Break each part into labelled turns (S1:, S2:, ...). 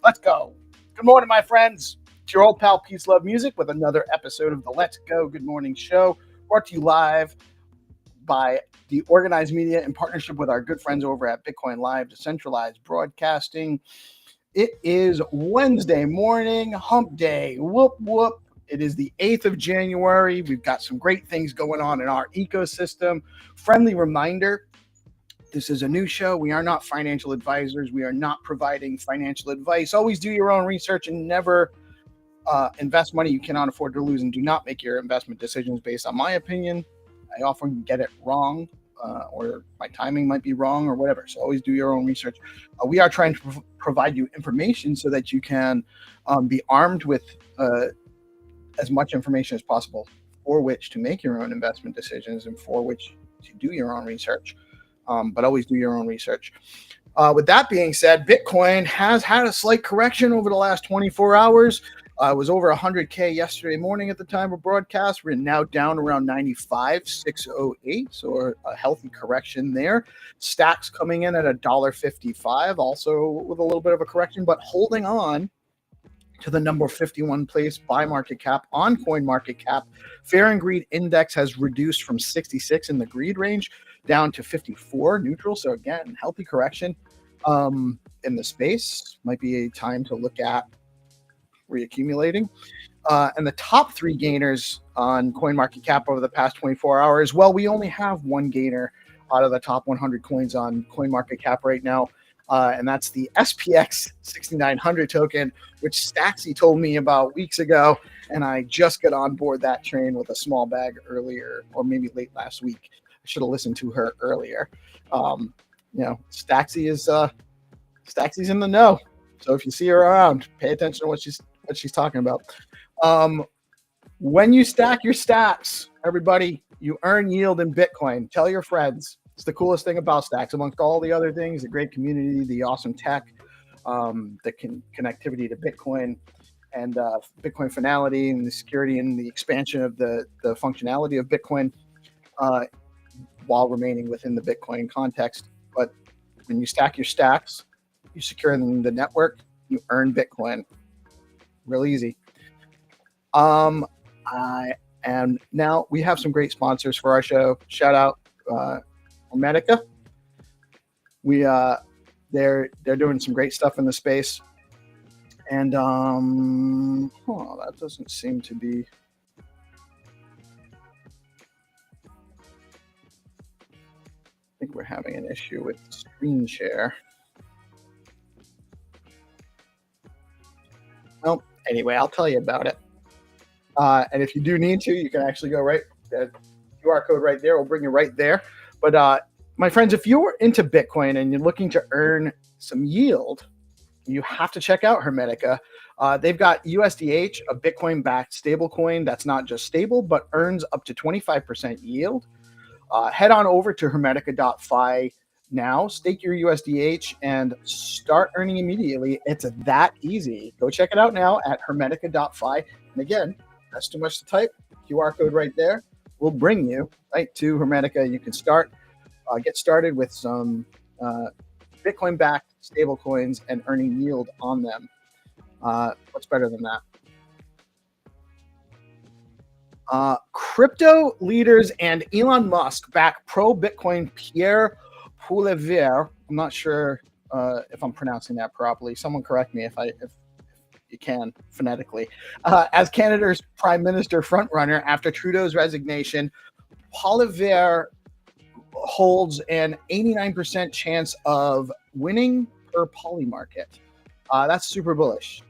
S1: Let's go. Good morning, my friends. It's your old pal PeaceLoveMusic with another episode of the Let's Go Good Morning Show, brought to you live by DeOrganized Media in partnership with our good friends over at BitcoinLive, Decentralized Broadcasting. It is Wednesday morning, hump day. Whoop, whoop. It is the 8th of January. We've got some great things going on in our ecosystem. Friendly reminder, this is a new show. We are not financial advisors. We are not providing financial advice. Always do your own research and never invest money you cannot afford to lose, and do not make your investment decisions based on my opinion. I often get it wrong, or my timing might be wrong or whatever. So always do your own research. We are trying to provide you information so that you can be armed with as much information as possible for which to make your own investment decisions and for which to do your own research. But always do your own research. With that being said, Bitcoin has had a slight correction over the last 24 hours. It was over 100K yesterday morning at the time of broadcast. We're now down around 95,608, so a healthy correction there. Stacks coming in at $1.55, also with a little bit of a correction, but holding on to the number 51 place by market cap on CoinMarketCap. Fear and Greed Index has reduced from 66 in the greed range down to 54 neutral. So again, healthy correction in the space. Might be a time to look at reaccumulating. And the top three gainers on CoinMarketCap over the past 24 hours, well, we only have one gainer out of the top 100 coins on CoinMarketCap right now. And that's the SPX 6900 token, which Staxy told me about weeks ago. And I just got on board that train with a small bag earlier, or maybe late last week. I should have listened to her earlier. Staxy's in the know. So if you see her around, pay attention to what she's talking about. When you stack your stacks, everybody, you earn yield in Bitcoin. Tell your friends. It's the coolest thing about stacks, amongst all the other things, the great community, the awesome tech, the connectivity to Bitcoin, and Bitcoin finality, and the security and the expansion of the functionality of Bitcoin while remaining within the Bitcoin context. But when you stack your stacks, you secure the network, you earn Bitcoin. Real easy. And now we have some great sponsors for our show. Shout out Hermetica. They're doing some great stuff in the space. And that doesn't seem to be. I think we're having an issue with screen share. Well, anyway, I'll tell you about it. And if you do need to, you can actually go right, the QR code right there will bring you right there. But my friends, if you're into Bitcoin and you're looking to earn some yield, you have to check out Hermetica. They've got USDH, a Bitcoin-backed stablecoin that's not just stable, but earns up to 25% yield. Head on over to hermetica.fi now, stake your USDH, and start earning immediately. It's that easy. Go check it out now at hermetica.fi. And again, that's too much to type. QR code right there will bring you right to Hermetica. You can get started with some Bitcoin-backed stablecoins and earning yield on them. What's better than that? Crypto leaders and Elon Musk back pro-Bitcoin Pierre Poilievre. I'm not sure if I'm pronouncing that properly. Someone correct me if you can phonetically. As Canada's prime minister frontrunner after Trudeau's resignation, Poilievre holds an 89% chance of winning per Polymarket. That's super bullish.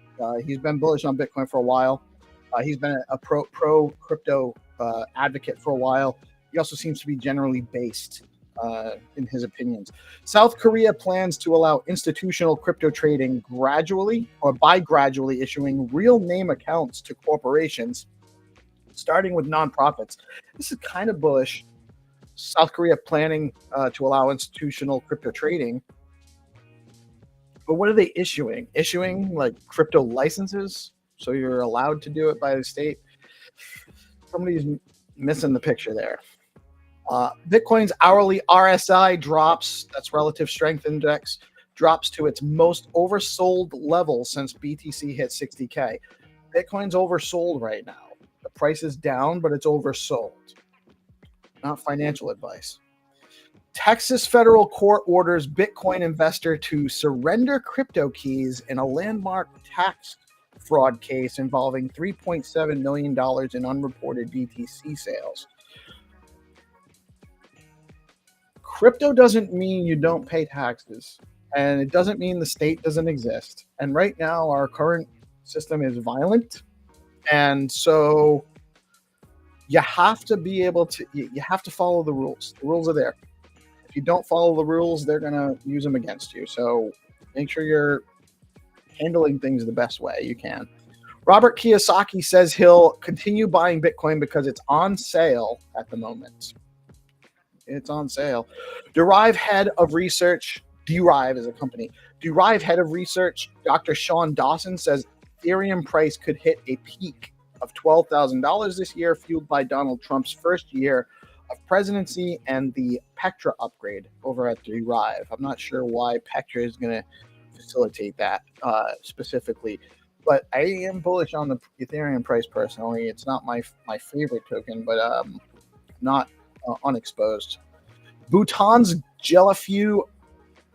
S1: He's been bullish on Bitcoin for a while. He's been a pro crypto advocate for a while. He also seems to be generally based in his opinions. South Korea plans to allow institutional crypto trading by gradually issuing real name accounts to corporations, starting with nonprofits. This is kind of bullish. South Korea planning to allow institutional crypto trading. But what are they issuing? Issuing like crypto licenses? So you're allowed to do it by the state? Somebody's missing the picture there. Bitcoin's hourly RSI drops, that's relative strength index, drops to its most oversold level since BTC hit 60K. Bitcoin's oversold right now. The price is down, but it's oversold. Not financial advice. Texas federal court orders Bitcoin investor to surrender crypto keys in a landmark tax fraud case involving $3.7 million in unreported BTC sales. Crypto doesn't mean you don't pay taxes, and it doesn't mean the state doesn't exist. And right now, our current system is violent, and so you have to be able to, you have to follow the rules. The rules are there. If you don't follow the rules, they're going to use them against you. So make sure you're handling things the best way you can. Robert Kiyosaki says he'll continue buying Bitcoin because it's on sale at the moment. It's on sale. Derive head of research, Derive is a company. Derive head of research, Dr. Sean Dawson says Ethereum price could hit a peak of $12,000 this year, fueled by Donald Trump's first year of presidency and the Petra upgrade over at Derive. I'm not sure why Petra is going to facilitate that specifically, but I am bullish on the Ethereum price personally. It's not my favorite token, but not unexposed. Bhutan's Gelaphu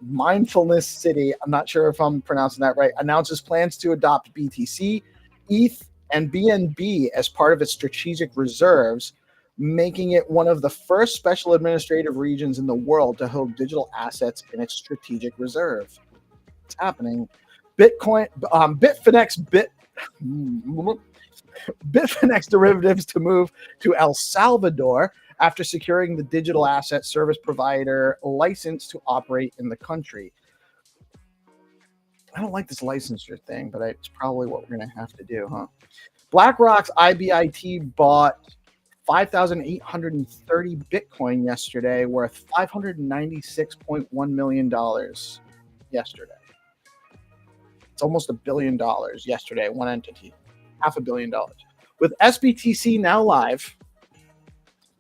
S1: Mindfulness City, I'm not sure if I'm pronouncing that right, announces plans to adopt BTC, ETH, and BNB as part of its strategic reserves, making it one of the first special administrative regions in the world to hold digital assets in its strategic reserve. It's happening. Bitcoin, Bitfinex derivatives to move to El Salvador after securing the digital asset service provider license to operate in the country. I don't like this licensure thing, but it's probably what we're going to have to do, huh? BlackRock's IBIT bought 5,830 Bitcoin yesterday, worth $596.1 million yesterday. It's almost $1 billion yesterday, one entity, $500 million. With SBTC now live,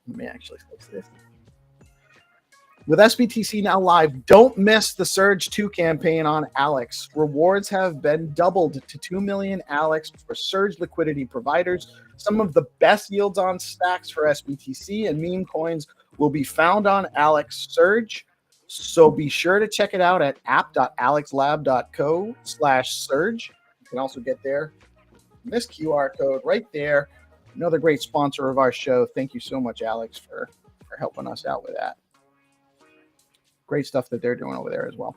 S1: let me actually fix this. With SBTC now live, don't miss the Surge 2 campaign on Alex. Rewards have been doubled to 2 million Alex for Surge liquidity providers. Some of the best yields on stacks for SBTC and meme coins will be found on Alex Surge. So be sure to check it out at app.alexlab.co/surge. You can also get there. This QR code right there. Another great sponsor of our show. Thank you so much, Alex, for helping us out with that. Great stuff that they're doing over there as well.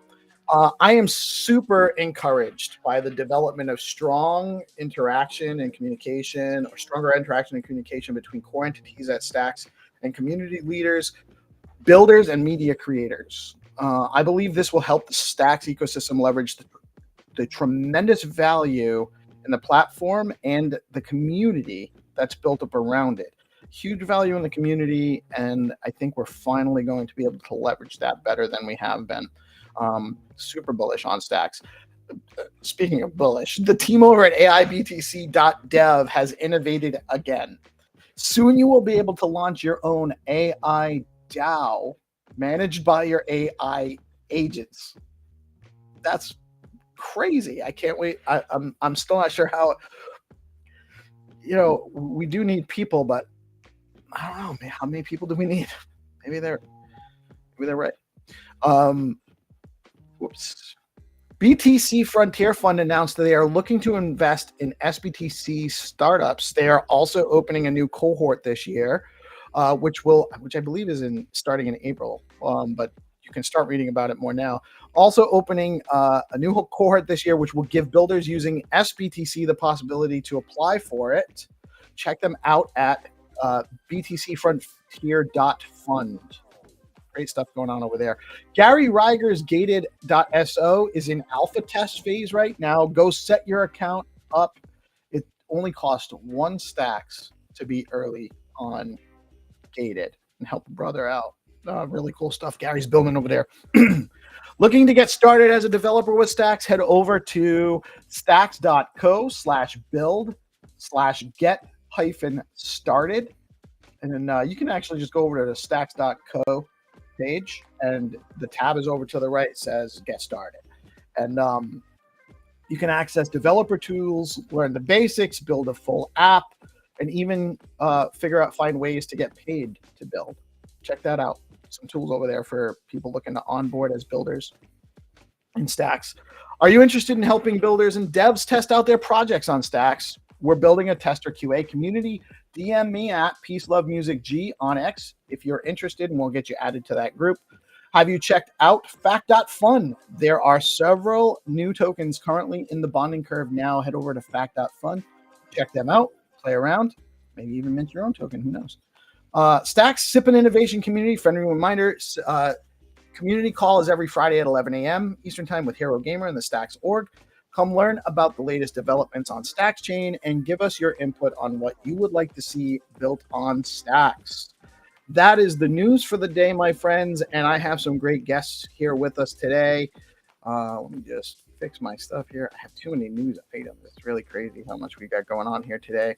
S1: I am super encouraged by the development of strong interaction and communication, or stronger interaction and communication between core entities at Stacks and community leaders, builders, and media creators. I believe this will help the Stacks ecosystem leverage the tremendous value in the platform and the community that's built up around it. Huge value in the community, and I think we're finally going to be able to leverage that better than we have been. Super bullish on Stacks. Speaking of bullish, the team over at AIBTC.dev has innovated again. Soon you will be able to launch your own AI DAO managed by your AI agents. That's crazy. I can't wait. I'm still not sure how. We do need people, but I don't know, man. How many people do we need? Maybe they're right. BTC Frontier Fund announced that they are looking to invest in SBTC startups. They are also opening a new cohort this year, which I believe is starting in April. But you can start reading about it more now. Also opening a new cohort this year, which will give builders using SBTC the possibility to apply for it. Check them out at btcfrontier.fund. Great stuff going on over there. Gary Reiger's gated.so is in alpha test phase right now. Go set your account up. It only costs 1 stacks to be early on gated and help a brother out. Really cool stuff Gary's building over there. Looking to get started as a developer with Stacks, head over to stacks.co/build/get-started. And then you can actually just go over to the stacks.co page, and the tab is over to the right. It says get started. And you can access developer tools, learn the basics, build a full app, and even find ways to get paid to build. Check that out. Some tools over there for people looking to onboard as builders in Stacks. Are you interested in helping builders and devs test out their projects on Stacks? We're building a tester QA community. DM me at PeaceLoveMusicG on X if you're interested, and we'll get you added to that group. Have you checked out Fact.fun? There are several new tokens currently in the bonding curve now. Head over to Fact.fun, check them out, play around, maybe even mint your own token. Who knows? Stacks Sip and Innovation Community. Friendly reminder, community call is every Friday at 11 a.m. Eastern Time with Hero Gamer and the Stacks org. Come learn about the latest developments on Stacks Chain and give us your input on what you would like to see built on Stacks. That is the news for the day, my friends, and I have some great guests here with us today. Let me just fix my stuff here. I have too many news items. It's really crazy how much we got going on here today.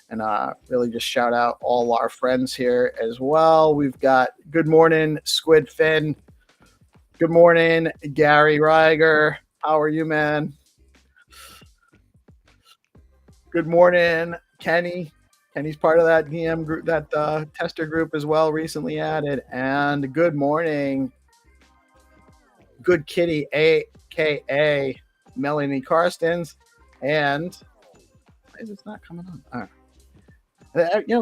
S1: And really just shout out all our friends here as well. We've got good morning, Squid Fin. Good morning, Gary Reiger. How are you, man? Good morning, Kenny. Kenny's part of that DM group, that tester group as well, recently added. And good morning, Good Kitty, a.k.a. Melanie Karstens. And why is this not coming on? All right.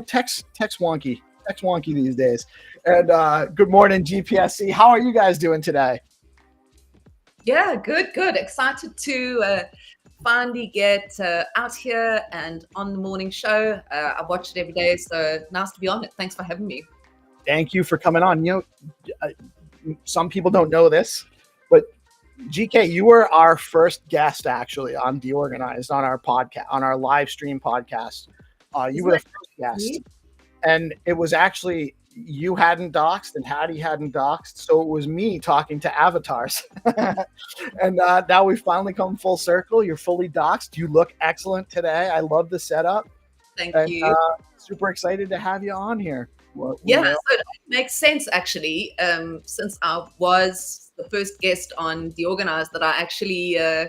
S1: Text wonky these days. And good morning, GPSC. How are you guys doing today?
S2: Yeah, good. Excited to finally get out here and on the morning show. I watch it every day, so nice to be on it. Thanks for having me.
S1: Thank you for coming on. Some people don't know this, but GK, you were our first guest actually on DeOrganized on our podcast, on our live stream podcast. You were the first guest, and it was actually you hadn't doxed and Hattie hadn't doxed, so it was me talking to avatars. And now we've finally come full circle. You're fully doxed. You look excellent today. I love the setup.
S2: Thank you.
S1: Super excited to have you on here.
S2: So it makes sense actually, since I was the first guest on DeOrganized, that I actually I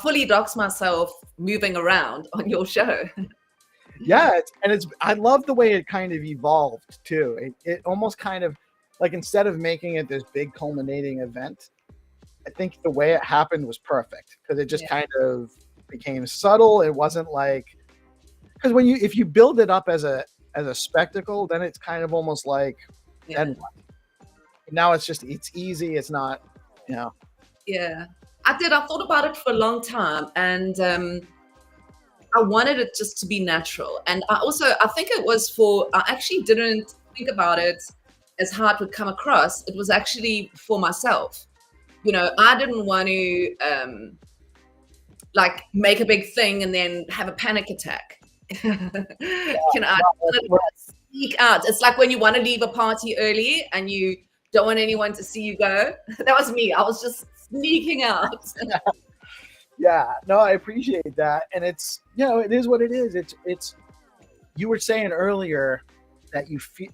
S2: fully doxed myself moving around on your show.
S1: Yeah, I love the way it kind of evolved too. It almost kind of like, instead of making it this big culminating event, I think the way it happened was perfect, because it just kind of became subtle. It wasn't like, because if you build it up as a spectacle, then it's kind of almost like, then what? Now it's easy. It's not,
S2: Yeah, I thought about it for a long time, and I wanted it just to be natural. And I think it was I actually didn't think about it as how it would come across. It was actually for myself. I didn't want to make a big thing and then have a panic attack. I wanted to sneak out. It's like when you want to leave a party early and you don't want anyone to see you go. That was me. I was just sneaking out.
S1: Yeah, no, I appreciate that. And it's, it is what it is. It's, you were saying earlier that you feel,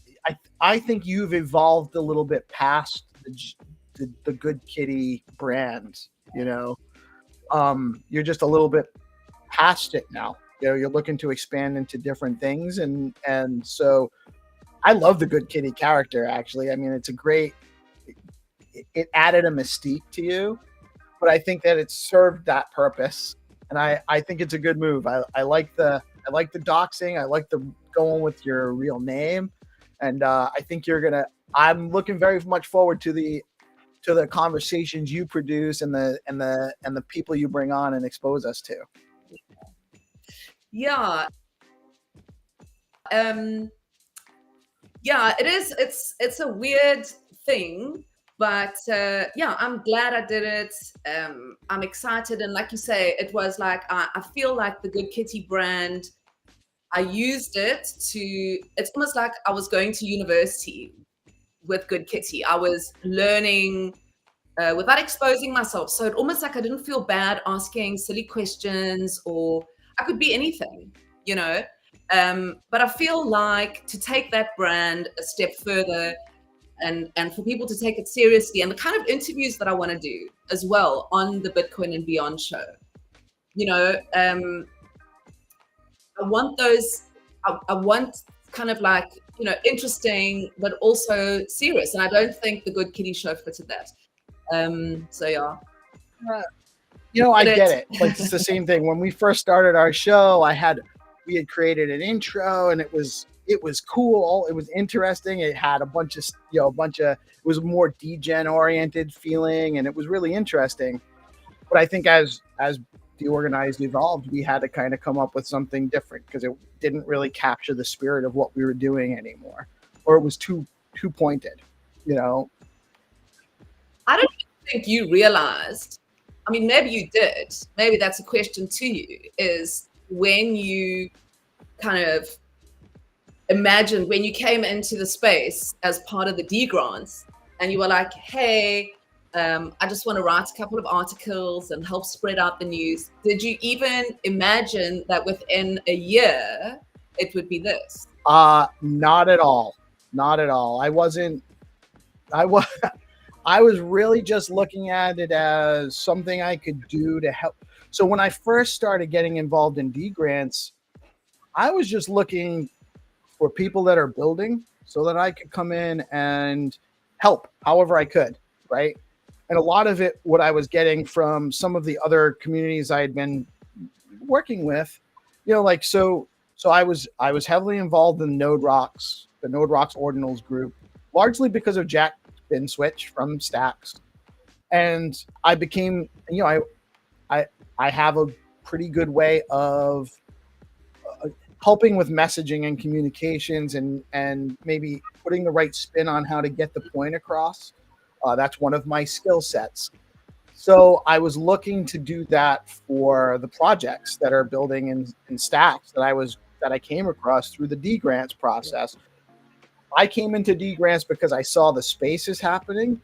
S1: I think you've evolved a little bit past the Good Kitty brand, you're just a little bit past it now. You're looking to expand into different things. And so I love the Good Kitty character, actually. I mean, it added a mystique to you. But I think that it served that purpose, and I think it's a good move. I like the doxing. I like the going with your real name, and I think I'm looking very much forward to the conversations you produce and the people you bring on and expose us to.
S2: Yeah. It is. It's a weird thing. But I'm glad I did it. I'm excited. And like you say, it was like, I feel like the Good Kitty brand, I used it it's almost like I was going to university with Good Kitty. I was learning without exposing myself. So it almost like I didn't feel bad asking silly questions, or I could be anything, But I feel like to take that brand a step further, and for people to take it seriously, and the kind of interviews that I want to do as well on the Bitcoin and Beyond show. I want those, I want kind of like, interesting, but also serious. And I don't think the Good Kitty show fitted that. So yeah.
S1: I get it. Like, it's the same thing. When we first started our show, we had created an intro, and it was cool. It was interesting. It had a bunch of, it was more degen oriented feeling, and it was really interesting. But I think as DeOrganized evolved, we had to kind of come up with something different, because it didn't really capture the spirit of what we were doing anymore, or it was too pointed. I
S2: don't think you realized. I mean, maybe you did. Maybe that's a question to you, is when you kind of imagined, when you came into the space as part of the D grants, and you were like, hey, I just want to write a couple of articles and help spread out the news. Did you even imagine that within a year it would be this?
S1: Not at all. Not at all. I was really just looking at it as something I could do to help. So when I first started getting involved in D grants, I was just looking for people that are building so that I could come in and help however I could, right? And a lot of it, what I was getting from some of the other communities I had been working with, so I was heavily involved in the Node Rocks Ordinals group, largely because of Jack Bin Switch from Stacks. And I became, I have a pretty good way of helping with messaging and communications, and maybe putting the right spin on how to get the point across. That's one of my skill sets. So I was looking to do that for the projects that are building in Stacks that I came across through the D grants process. I came into D grants because I saw the spaces happening,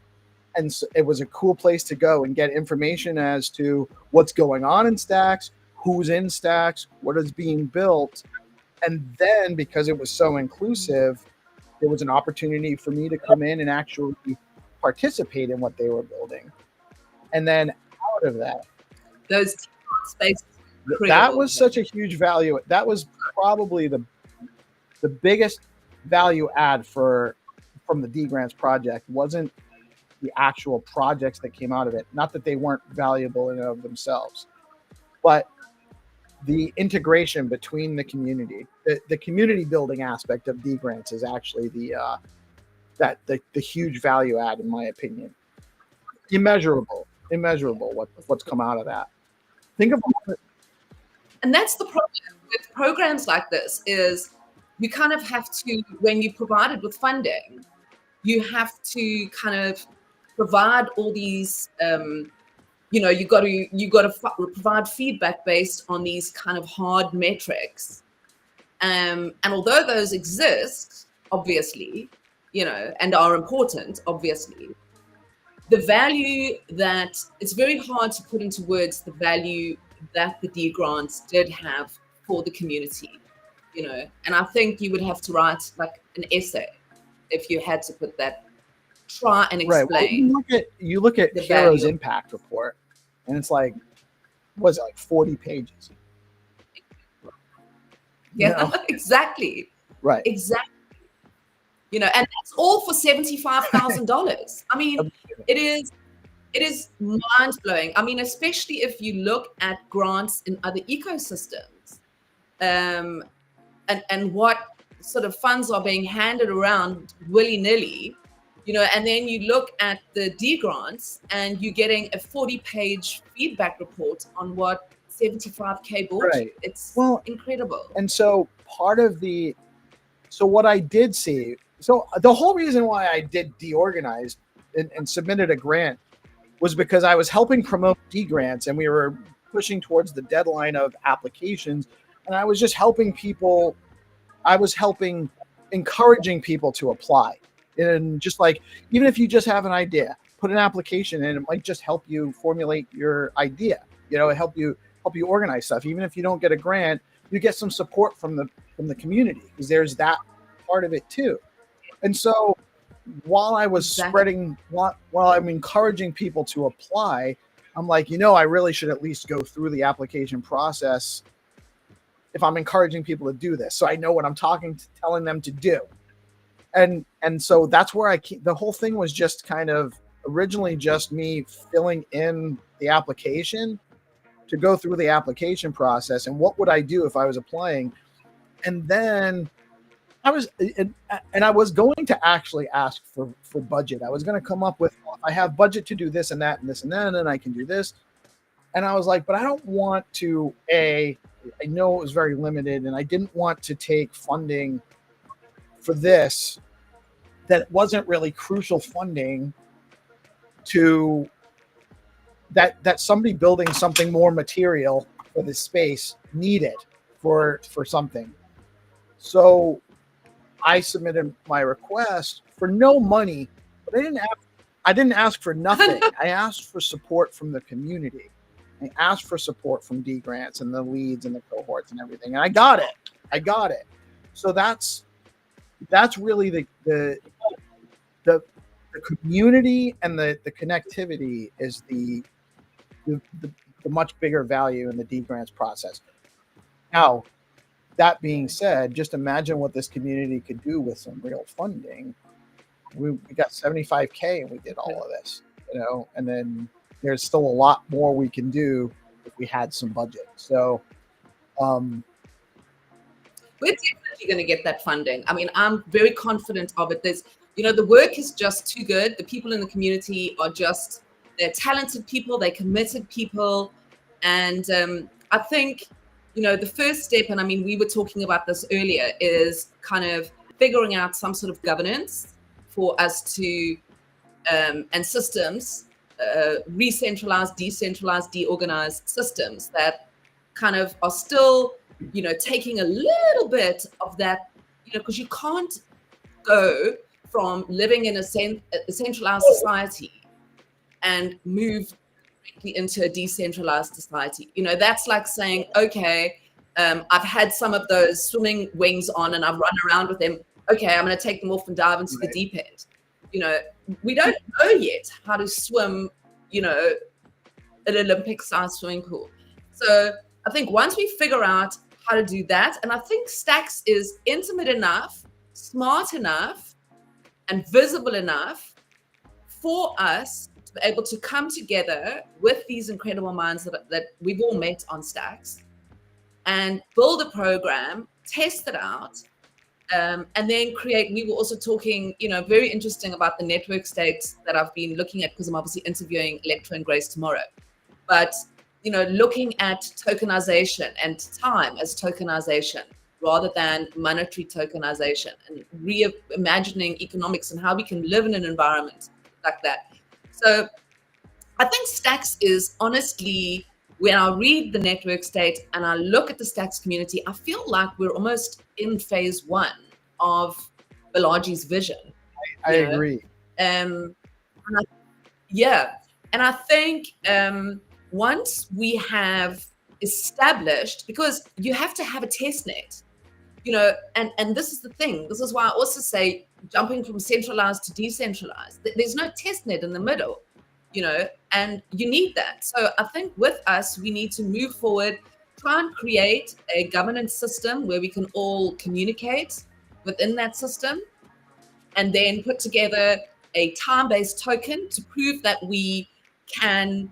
S1: and so it was a cool place to go and get information as to what's going on in Stacks, who's in Stacks, what is being built. And then, because it was so inclusive, there was an opportunity for me to come in and actually participate in what they were building. And then out of that,
S2: those spaces,
S1: that was such a huge value. That was probably the biggest value add from the D grants project. Wasn't the actual projects that came out of it. Not that they weren't valuable in and of themselves, but the integration between the community, the community building aspect of D grants is actually the huge value add, in my opinion. Immeasurable what's come out of that. Think about it.
S2: And that's the problem with programs like this, is you kind of have to, when you provide it with funding, you have to kind of provide all these, you got to provide feedback based on these kind of hard metrics. And although those exist, obviously, and are important, obviously, the value that it's very hard to put into words, the value that the D grants did have for the community, and I think you would have to write like an essay if you had to put that, try and explain.
S1: Right. Well, you look at Hero's Impact Report, and it's like, was it like 40 pages?
S2: Yeah, exactly.
S1: Right.
S2: Exactly. And that's all for $75,000. I mean, it is mind blowing. I mean, especially if you look at grants in other ecosystems, and what sort of funds are being handed around willy nilly, and then you look at the D grants and you're getting a 40-page feedback report on what 75K bought. Right. It's incredible.
S1: And so what I did see, so the whole reason why I did DeOrganized and submitted a grant was because I was helping promote D grants, and we were pushing towards the deadline of applications, and I was just helping people. I was encouraging people to apply. And just like, even if you just have an idea, put an application in, it might just help you formulate your idea, help you organize stuff. Even if you don't get a grant, you get some support from the community, because there's that part of it too. And so while I was
S2: Exactly.
S1: while I'm encouraging people to apply, I'm like, I really should at least go through the application process if I'm encouraging people to do this, so I know what I'm telling them to do. And so that's where the whole thing was just kind of originally just me filling in the application to go through the application process and what would I do if I was applying. And then I was going to actually ask for budget. I was going to come up with, I have budget to do this and that and this and that, and I can do this. And I was like, but I don't want to, I know it was very limited, and I didn't want to take funding for this that wasn't really crucial funding to that somebody building something more material for the space needed for something. So I submitted my request for no money, but I didn't ask for nothing. I asked for support from the community. I asked for support from D grants and the leads and the cohorts and everything, and I got it. So that's really the community and the connectivity is the much bigger value in the D grants process. Now, that being said, just imagine what this community could do with some real funding. We got 75K and we did all of this, and then there's still a lot more we can do if we had some budget. So
S2: we're definitely going to get that funding. I mean, I'm very confident of it. There's, the work is just too good. The people in the community are they're talented people, they're committed people. And I think, the first step, and I mean, we were talking about this earlier, is kind of figuring out some sort of governance for us to, and systems, re-centralized, decentralized, DeOrganized systems that kind of are still, taking a little bit of that, because you can't go from living in a centralized society and move directly into a decentralized society. That's like saying, okay, I've had some of those swimming wings on and I've run around with them. Okay, I'm going to take them off and dive into the deep end. We don't know yet how to swim, an Olympic-sized swimming pool. So I think once we figure out how to do that, and I think Stacks is intimate enough, smart enough, and visible enough for us to be able to come together with these incredible minds that we've all met on Stacks and build a program, test it out, and then create. We were also talking, very interesting about the network states that I've been looking at, because I'm obviously interviewing Electra and Grace tomorrow. But, looking at tokenization and time as tokenization rather than monetary tokenization, and reimagining economics and how we can live in an environment like that. So I think Stacks is honestly, when I read the network state and I look at the Stacks community, I feel like we're almost in phase one of Balaji's vision.
S1: I agree.
S2: And I think once we have established, because you have to have a test net, and this is the thing. This is why I also say jumping from centralized to decentralized. There's no test net in the middle, and you need that. So I think with us, we need to move forward, try and create a governance system where we can all communicate within that system, and then put together a time-based token to prove that we can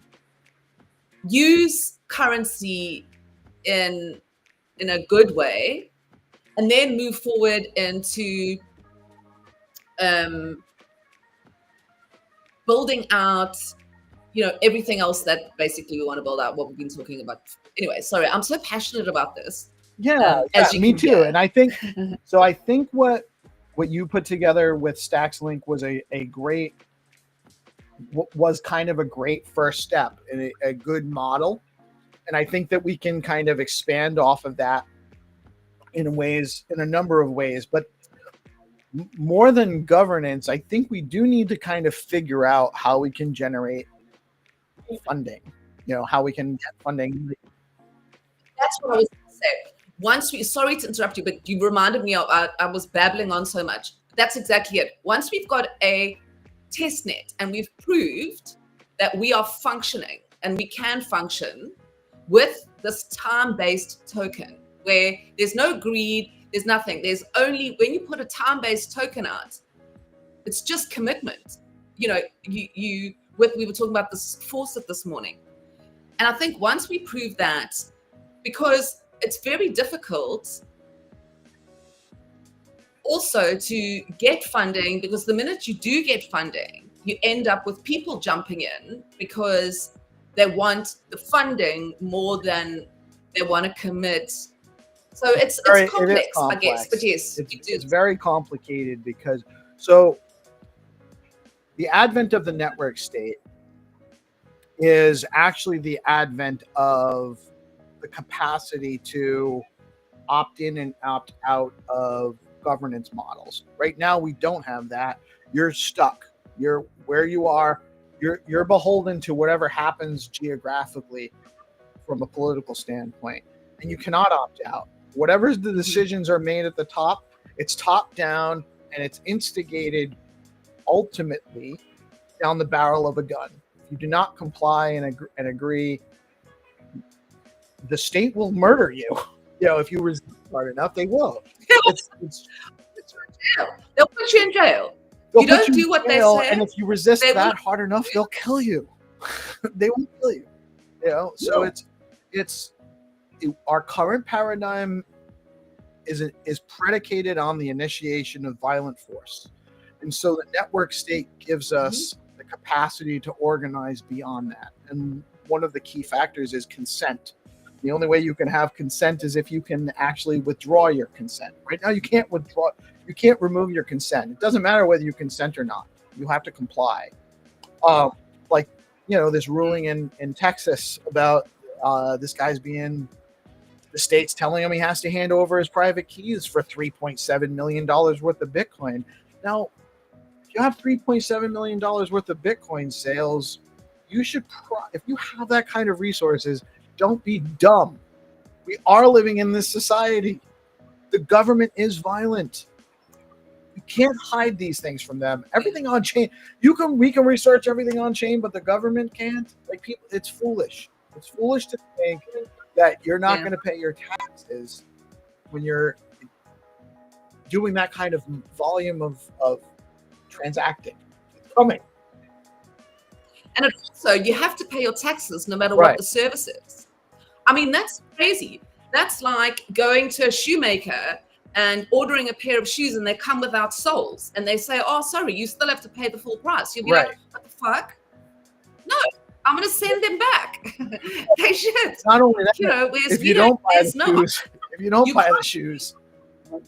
S2: use currency in a good way, and then move forward into building out, everything else that basically we want to build out, what we've been talking about. Anyway, sorry, I'm so passionate about this.
S1: As you me too. Hear. And I think so. I think what you put together with Stacks Link was was kind of a great first step and a good model. And I think that we can kind of expand off of that in a number of ways. But more than governance, I think we do need to kind of figure out how we can generate funding, how we can get funding.
S2: That's what I was going to say. Sorry to interrupt you, but you reminded me of, I was babbling on so much. That's exactly it. Once we've got a test net and we've proved that we are functioning and we can function with this time-based token where there's no greed, there's nothing. There's only, when you put a time-based token out, it's just commitment. You know, we were talking about this faucet this morning. And I think once we prove that, because it's very difficult also to get funding, because the minute you do get funding, you end up with people jumping in because they want the funding more than they want to commit. So it's complex, I guess. But yes,
S1: it's very complicated because the advent of the network state is actually the advent of the capacity to opt in and opt out of governance models. Right now, we don't have that. You're stuck. You're where you are. You're beholden to whatever happens geographically from a political standpoint, and you cannot opt out. Whatever the decisions are made at the top, it's top down and it's instigated ultimately down the barrel of a gun. If you do not comply and agree, the state will murder you. You know, if you resist hard enough, they will.
S2: They'll put you in jail.
S1: You
S2: don't do what they say,
S1: and if you resist that hard enough, they'll kill you. They will kill you. You know, so our current paradigm is predicated on the initiation of violent force, and so the network state gives us the capacity to organize beyond that. And one of the key factors is consent. The only way you can have consent is if you can actually withdraw your consent. Right now, you can't withdraw. You can't remove your consent. It doesn't matter whether you consent or not. You have to comply. Like, you know, this ruling in Texas about this guy's the state's telling him he has to hand over his private keys for $3.7 million worth of Bitcoin. Now, if you have $3.7 million worth of Bitcoin sales, you should, if you have that kind of resources, don't be dumb. We are living in this society. The government is violent. You can't hide these things from them. Everything on chain, we can research everything on chain, but the government can't. Like, people, it's foolish. It's foolish to think that you're not going to pay your taxes when you're doing that kind of volume of transacting. It's coming.
S2: And also, you have to pay your taxes no matter what the service is. I mean, that's crazy. That's like going to a shoemaker and ordering a pair of shoes and they come without soles. And they say, oh, sorry, you still have to pay the full price. You'll be like, what the fuck? No, I'm going to send them back. They should.
S1: Not only that,
S2: you know,
S1: if you don't buy the shoes,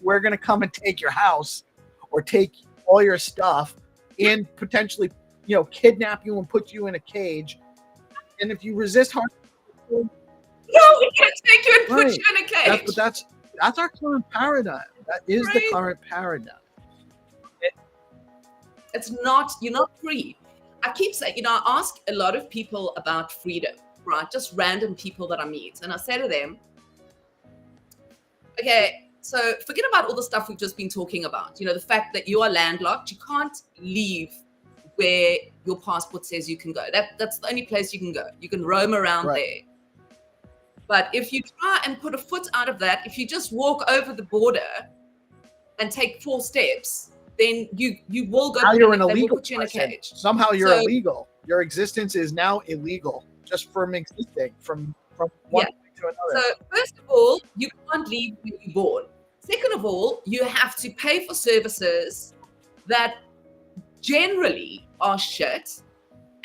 S1: we're going to come and take your house or take all your stuff and potentially, you know, kidnap you and put you in a cage. And if you resist hard,
S2: no, we can't take you and put you in a cage.
S1: That's our current paradigm. That is the current paradigm.
S2: It's not, you're not free. I keep saying, you know, I ask a lot of people about freedom, right? Just random people that I meet. And I say to them, okay, so forget about all the stuff we've just been talking about. You know, the fact that you are landlocked, you can't leave where your passport says you can go. That's the only place you can go. You can roam around there. But if you try and put a foot out of that, if you just walk over the border and take 4 steps, then you will go.
S1: Now you're an illegal.
S2: They will put you in a cage.
S1: Somehow you're illegal. Your existence is now illegal just from existing from one point to another.
S2: So first of all, you can't leave when you're born. Second of all, you have to pay for services that generally are shit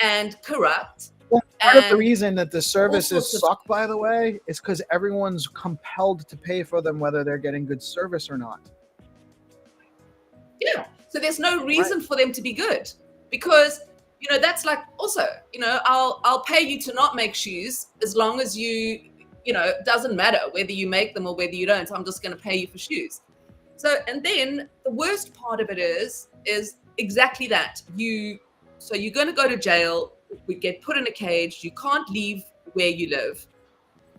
S2: and corrupt.
S1: Well, part of the reason that the services suck, by the way, is because everyone's compelled to pay for them, whether they're getting good service or not.
S2: Yeah. So there's no reason for them to be good, because, you know, that's like, also, you know, I'll pay you to not make shoes as long as you know, it doesn't matter whether you make them or whether you don't. I'm just going to pay you for shoes. So, and then the worst part of it is exactly that. So you're going to go to jail. We get put in a cage. You can't leave where you live.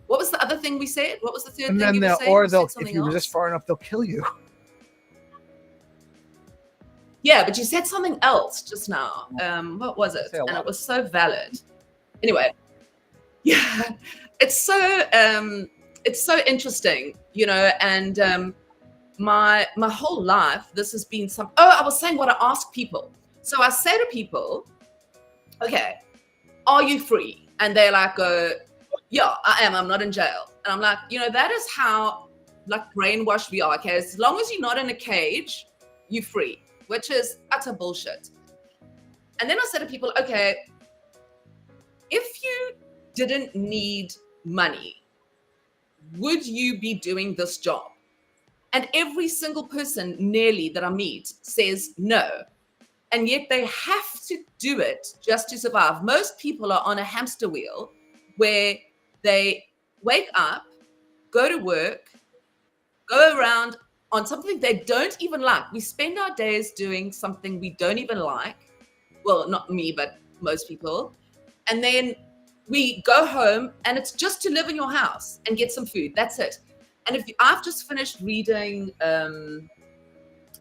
S2: What was the other thing we said? What was the third thing you were saying?
S1: If you resist far enough, they'll kill you.
S2: Yeah, but you said something else just now. What was it?
S1: Say a
S2: And
S1: lot.
S2: it was so valid. Anyway, yeah, it's so interesting, you know, and my whole life, this has been I was saying what I ask people. So I say to people, okay, are you free? And they're like, yeah, I am. I'm not in jail. And I'm like, you know, that is how like brainwashed we are. Okay, as long as you're not in a cage, you're free, which is utter bullshit. And then I said to people, okay, if you didn't need money, would you be doing this job? And every single person nearly that I meet says no. And yet they have to do it just to survive. Most people are on a hamster wheel where they wake up, go to work, go around on something they don't even like. We spend our days doing something we don't even like. Well, not me, but most people. And then we go home and it's just to live in your house and get some food. That's it. And I've just finished reading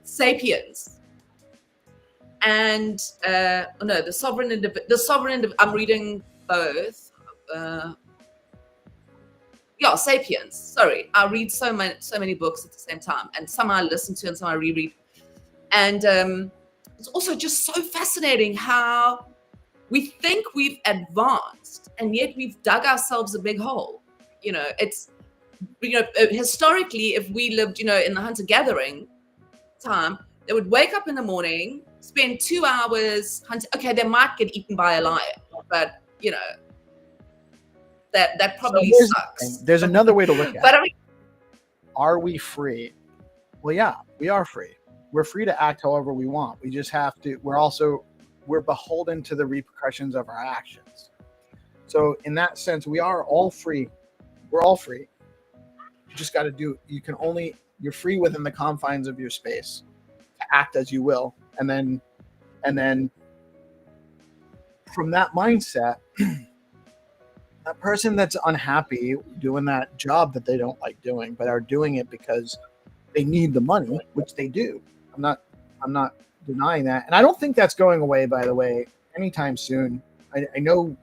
S2: Sapiens, and no, the sovereign. I'm reading both. Yeah, Sapiens. Sorry, I read so many books at the same time, and some I listen to and some I reread. And it's also just so fascinating how we think we've advanced, and yet we've dug ourselves a big hole. You know, it's historically, if we lived, in the hunter-gathering time, they would wake up in the morning, spend 2 hours hunting. Okay, they might get eaten by a lion, but that probably sucks.
S1: There's another way to look at
S2: But
S1: it.
S2: I mean,
S1: Are we free? Well, yeah, we are free. We're free to act however we want. We just have to. We're beholden to the repercussions of our actions. So in that sense, we are all free. We're all free. You just got to do. You're free within the confines of your space to act as you will, and then from that mindset, that person that's unhappy doing that job that they don't like doing, but are doing it because they need the money, which they do. I'm not denying that, and I don't think that's going away, by the way, anytime soon. I know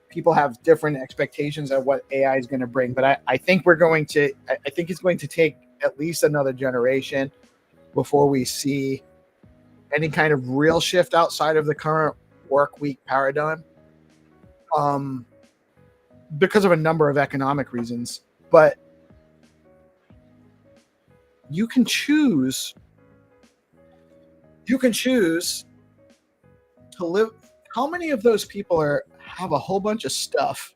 S1: people have different expectations of what AI is going to bring, but I think I think it's going to take at least another generation before we see any kind of real shift outside of the current work week paradigm, because of a number of economic reasons. But you can choose to live. How many of those people have a whole bunch of stuff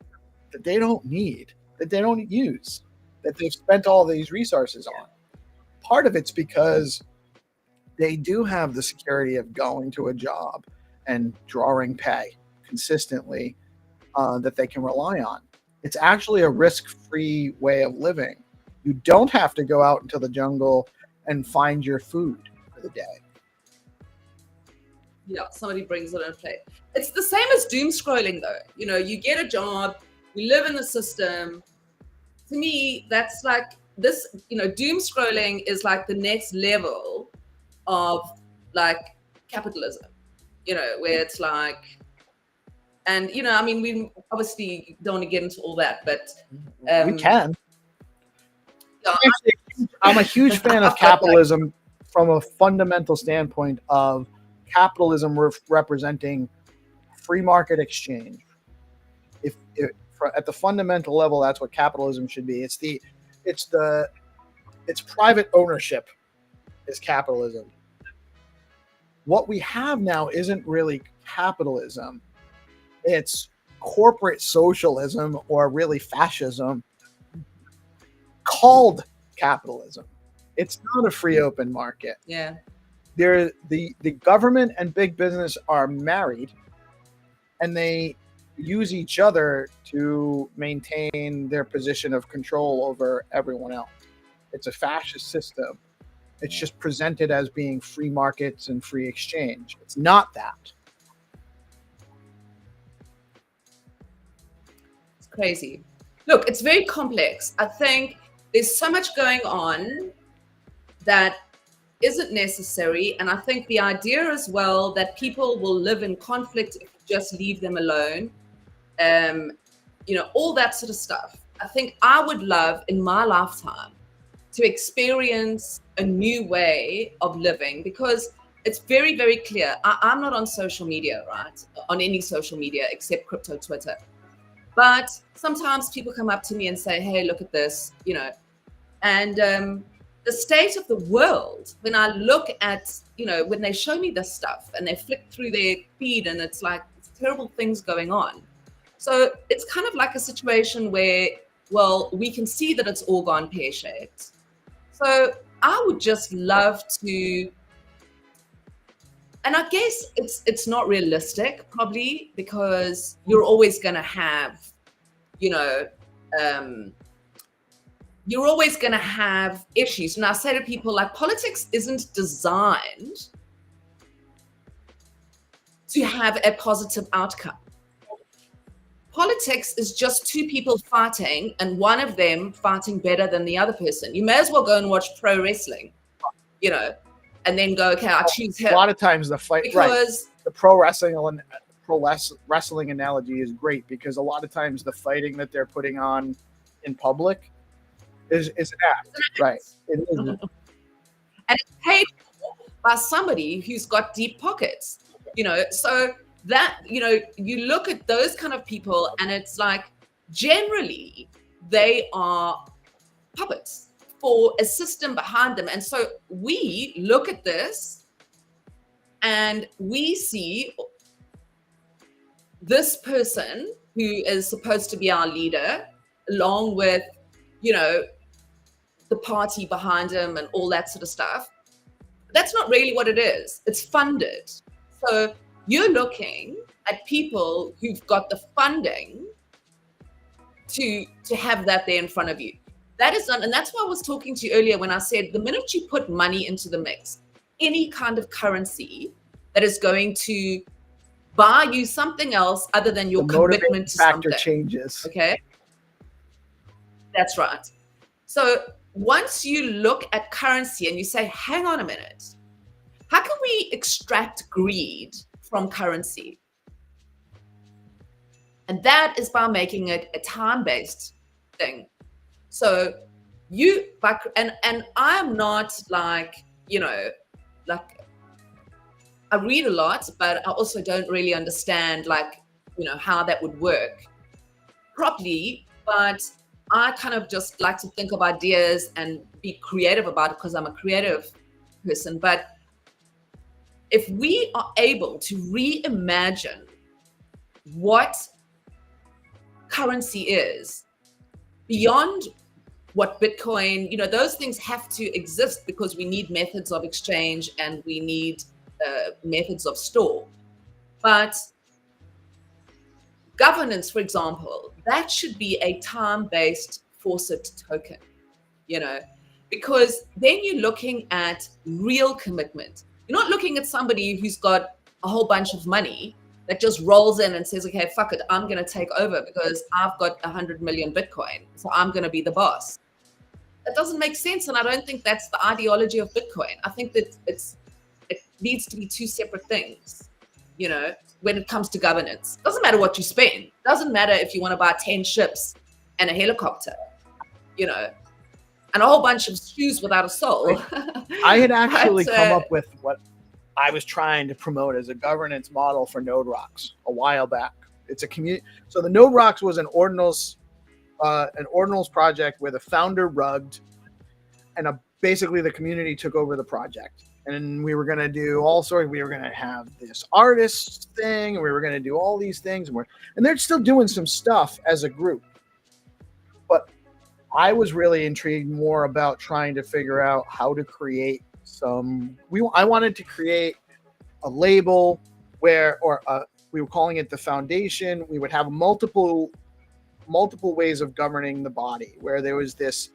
S1: that they don't need, that they don't use, that they've spent all these resources on? Part of it's because they do have the security of going to a job and drawing pay consistently, that they can rely on. It's actually a risk-free way of living. You don't have to go out into the jungle and find your food for the day.
S2: yeah, somebody brings it on a plate. It's the same as doom scrolling, though. You get a job, you live in the system. To me, that's like this. Doom scrolling is like the next level of like capitalism. Where it's like, and I mean, we obviously don't want to get into all that, but
S1: We can.
S2: yeah,
S1: I'm a huge fan of capitalism from a fundamental standpoint of capitalism representing free market exchange. At the fundamental level, that's what capitalism should be. It's private ownership is capitalism. What we have now isn't really capitalism. It's corporate socialism, or really fascism, called capitalism. It's not a free open market.
S2: yeah,
S1: The government and big business are married, and they use each other to maintain their position of control over everyone else. It's a fascist system. It's just presented as being free markets and free exchange. It's not that.
S2: it's crazy. Look, it's very complex. I think there's so much going on that isn't necessary. And I think the idea as well that people will live in conflict if you just leave them alone, all that sort of stuff. I think I would love in my lifetime to experience a new way of living, because it's very, very clear. I'm not on social media, right? On any social media except crypto Twitter. But sometimes people come up to me and say, hey, look at this, and the state of the world, when I look at, when they show me this stuff and they flick through their feed and it's like it's terrible things going on. So it's kind of like a situation where, well, we can see that it's all gone pear-shaped. So I would just love to, and I guess it's not realistic probably, because you're always going to have, you're always going to have issues. And I say to people, like, politics isn't designed to have a positive outcome. Politics is just two people fighting and one of them fighting better than the other person. You may as well go and watch pro wrestling, and then go, okay, I choose him.
S1: A lot of times the fight,
S2: because
S1: the pro wrestling analogy is great, because a lot of times the fighting that they're putting on in public is an act, right? It is.
S2: And it's paid for by somebody who's got deep pockets, so that, you look at those kind of people and it's like, generally they are puppets for a system behind them. And so we look at this and we see this person who is supposed to be our leader, along with, the party behind him and all that sort of stuff. That's not really what it is. It's funded. So you're looking at people who've got the funding to have that there in front of you. That is done. And that's why I was talking to you earlier when I said, the minute you put money into the mix, any kind of currency that is going to buy you something else other than your commitment to
S1: factor
S2: something
S1: changes.
S2: Okay. That's right. So once you look at currency and you say, hang on a minute, how can we extract greed from currency? And that is by making it a time-based thing. So and I'm not like, like, I read a lot, but I also don't really understand, like, how that would work properly. But I kind of just like to think of ideas and be creative about it, because I'm a creative person. But if we are able to reimagine what currency is beyond what Bitcoin, those things have to exist because we need methods of exchange and we need methods of store. But governance, for example, that should be a time-based faucet token, because then you're looking at real commitment. You're not looking at somebody who's got a whole bunch of money that just rolls in and says, okay, fuck it, I'm going to take over because I've got 100 million Bitcoin, so I'm going to be the boss. That doesn't make sense, and I don't think that's the ideology of Bitcoin. I think that it needs to be two separate things, when it comes to governance. Doesn't matter what you spend. Doesn't matter if you want to buy 10 ships and a helicopter, and a whole bunch of shoes without a sole.
S1: I had actually come up with what I was trying to promote as a governance model for Node Rocks a while back. It's a community. So the Node Rocks was an ordinals project where the founder rugged, and basically the community took over the project. And we were going to do all sorts. We were going to have this artist thing, and we were going to do all these things. And they're still doing some stuff as a group. But I was really intrigued more about trying to figure out how to create I wanted to create a label where, we were calling it the foundation. We would have multiple ways of governing the body, where there was this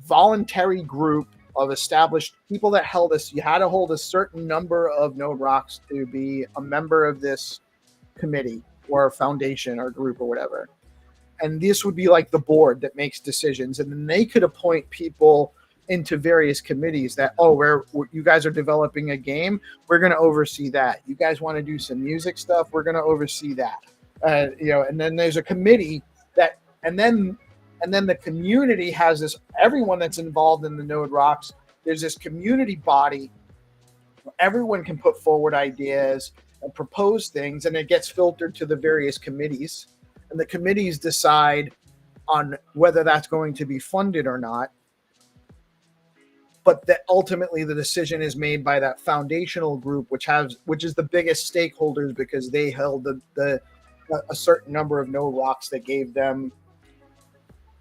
S1: voluntary group of established people that held us. You had to hold a certain number of Node Rocks to be a member of this committee or foundation or group or whatever. And this would be like the board that makes decisions. And then they could appoint people into various committees that, oh, you guys are developing a game, we're going to oversee that. You guys want to do some music stuff, we're going to oversee that. And then there's a committee that, and then the community has this, everyone that's involved in the Node Rocks, there's this community body where everyone can put forward ideas and propose things, and it gets filtered to the various committees, and the committees decide on whether that's going to be funded or not. But that ultimately the decision is made by that foundational group, which is the biggest stakeholders, because they held a certain number of Node Rocks that gave them,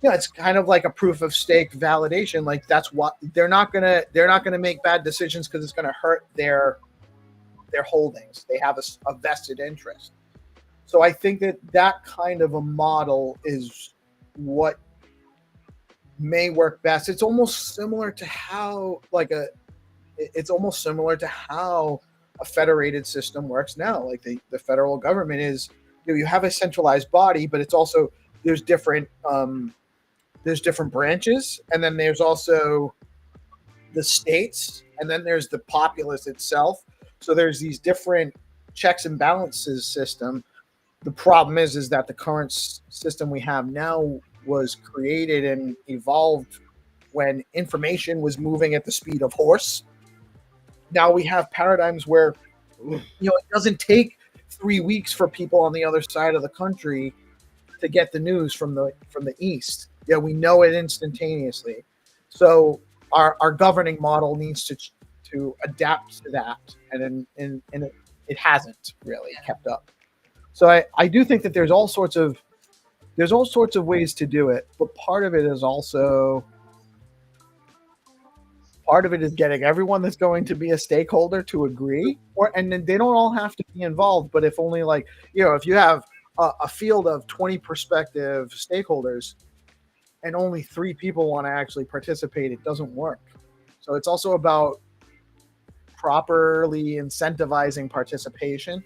S1: it's kind of like a proof of stake validation. Like, that's what they're not gonna make bad decisions because it's gonna hurt their holdings. They have a vested interest. So I think that kind of a model is what may work best. It's almost similar to how a federated system works now. Like the federal government is, you have a centralized body, but it's also, there's different branches, and then there's also the states, and then there's the populace itself. So there's these different checks and balances system. The problem is that the current system we have now was created and evolved when information was moving at the speed of horse. Now we have paradigms where, it doesn't take 3 weeks for people on the other side of the country to get the news from the east. We know it instantaneously. So our governing model needs to adapt to that, and it hasn't really kept up. So I do think that there's all sorts of ways to do it, but part of it is getting everyone that's going to be a stakeholder to agree, and then they don't all have to be involved. But if only, if you have a field of 20 prospective stakeholders and only 3 people want to actually participate, it doesn't work. So it's also about properly incentivizing participation.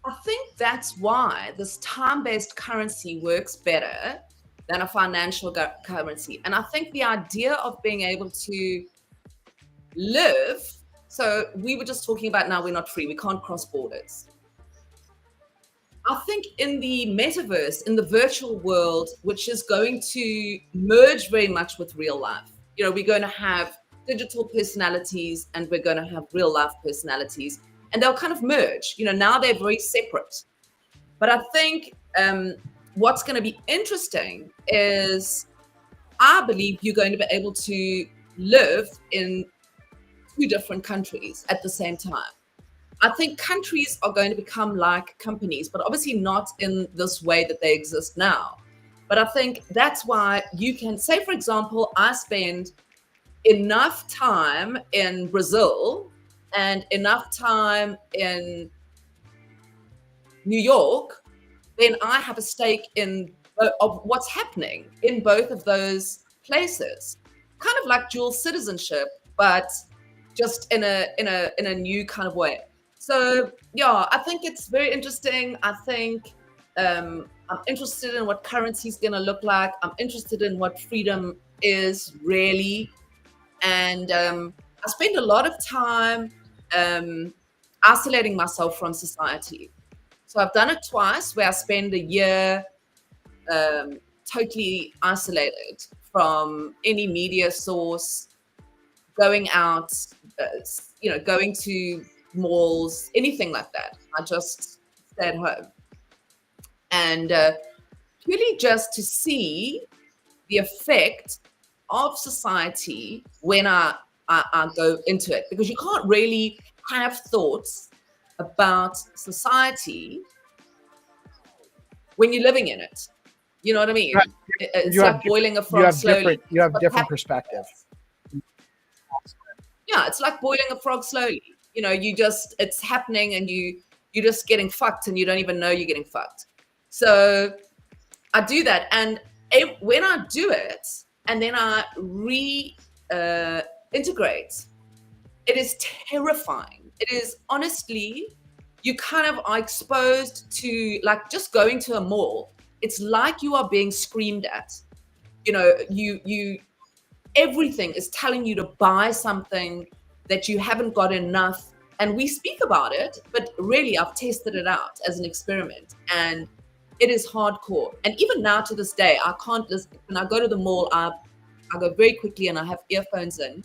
S2: I think that's why this time-based currency works better than a financial currency. And I think the idea of being able to live, so we were just talking about, now we're not free, we can't cross borders. I think in the metaverse, in the virtual world, which is going to merge very much with real life, we're going to have digital personalities and we're going to have real life personalities, and they'll kind of merge. Now they're very separate. But I think what's going to be interesting is, I believe you're going to be able to live in 2 different countries at the same time. I think countries are going to become like companies, but obviously not in this way that they exist now. But I think that's why you can say, for example, I spend enough time in Brazil and enough time in New York, then I have a stake of what's happening in both of those places. Kind of like dual citizenship, but just in a new kind of way. So I think it's very interesting. I think I'm interested in what currency is going to look like. I'm interested in what freedom is really. And I spend a lot of time isolating myself from society. So I've done it twice, where I spend a year totally isolated from any media source, going out, going to malls, anything like that. I just stay at home. And purely just to see the effect of society when I go into it, because you can't really have thoughts about society when you're living in it. You know what I mean? It's like boiling a frog slowly.
S1: You have different perspective.
S2: Yeah, it's like boiling a frog slowly. It's happening, and you're just getting fucked, and you don't even know you're getting fucked. So I do that, and when I do it, and then I integrate, it is terrifying. It is, honestly, you kind of are exposed to, like, just going to a mall. It's like you are being screamed at. you everything is telling you to buy something that you haven't got enough. And we speak about it, but really I've tested it out as an experiment, and it is hardcore. And even now to this day, I can't listen. When I go to the mall, I go very quickly and I have earphones in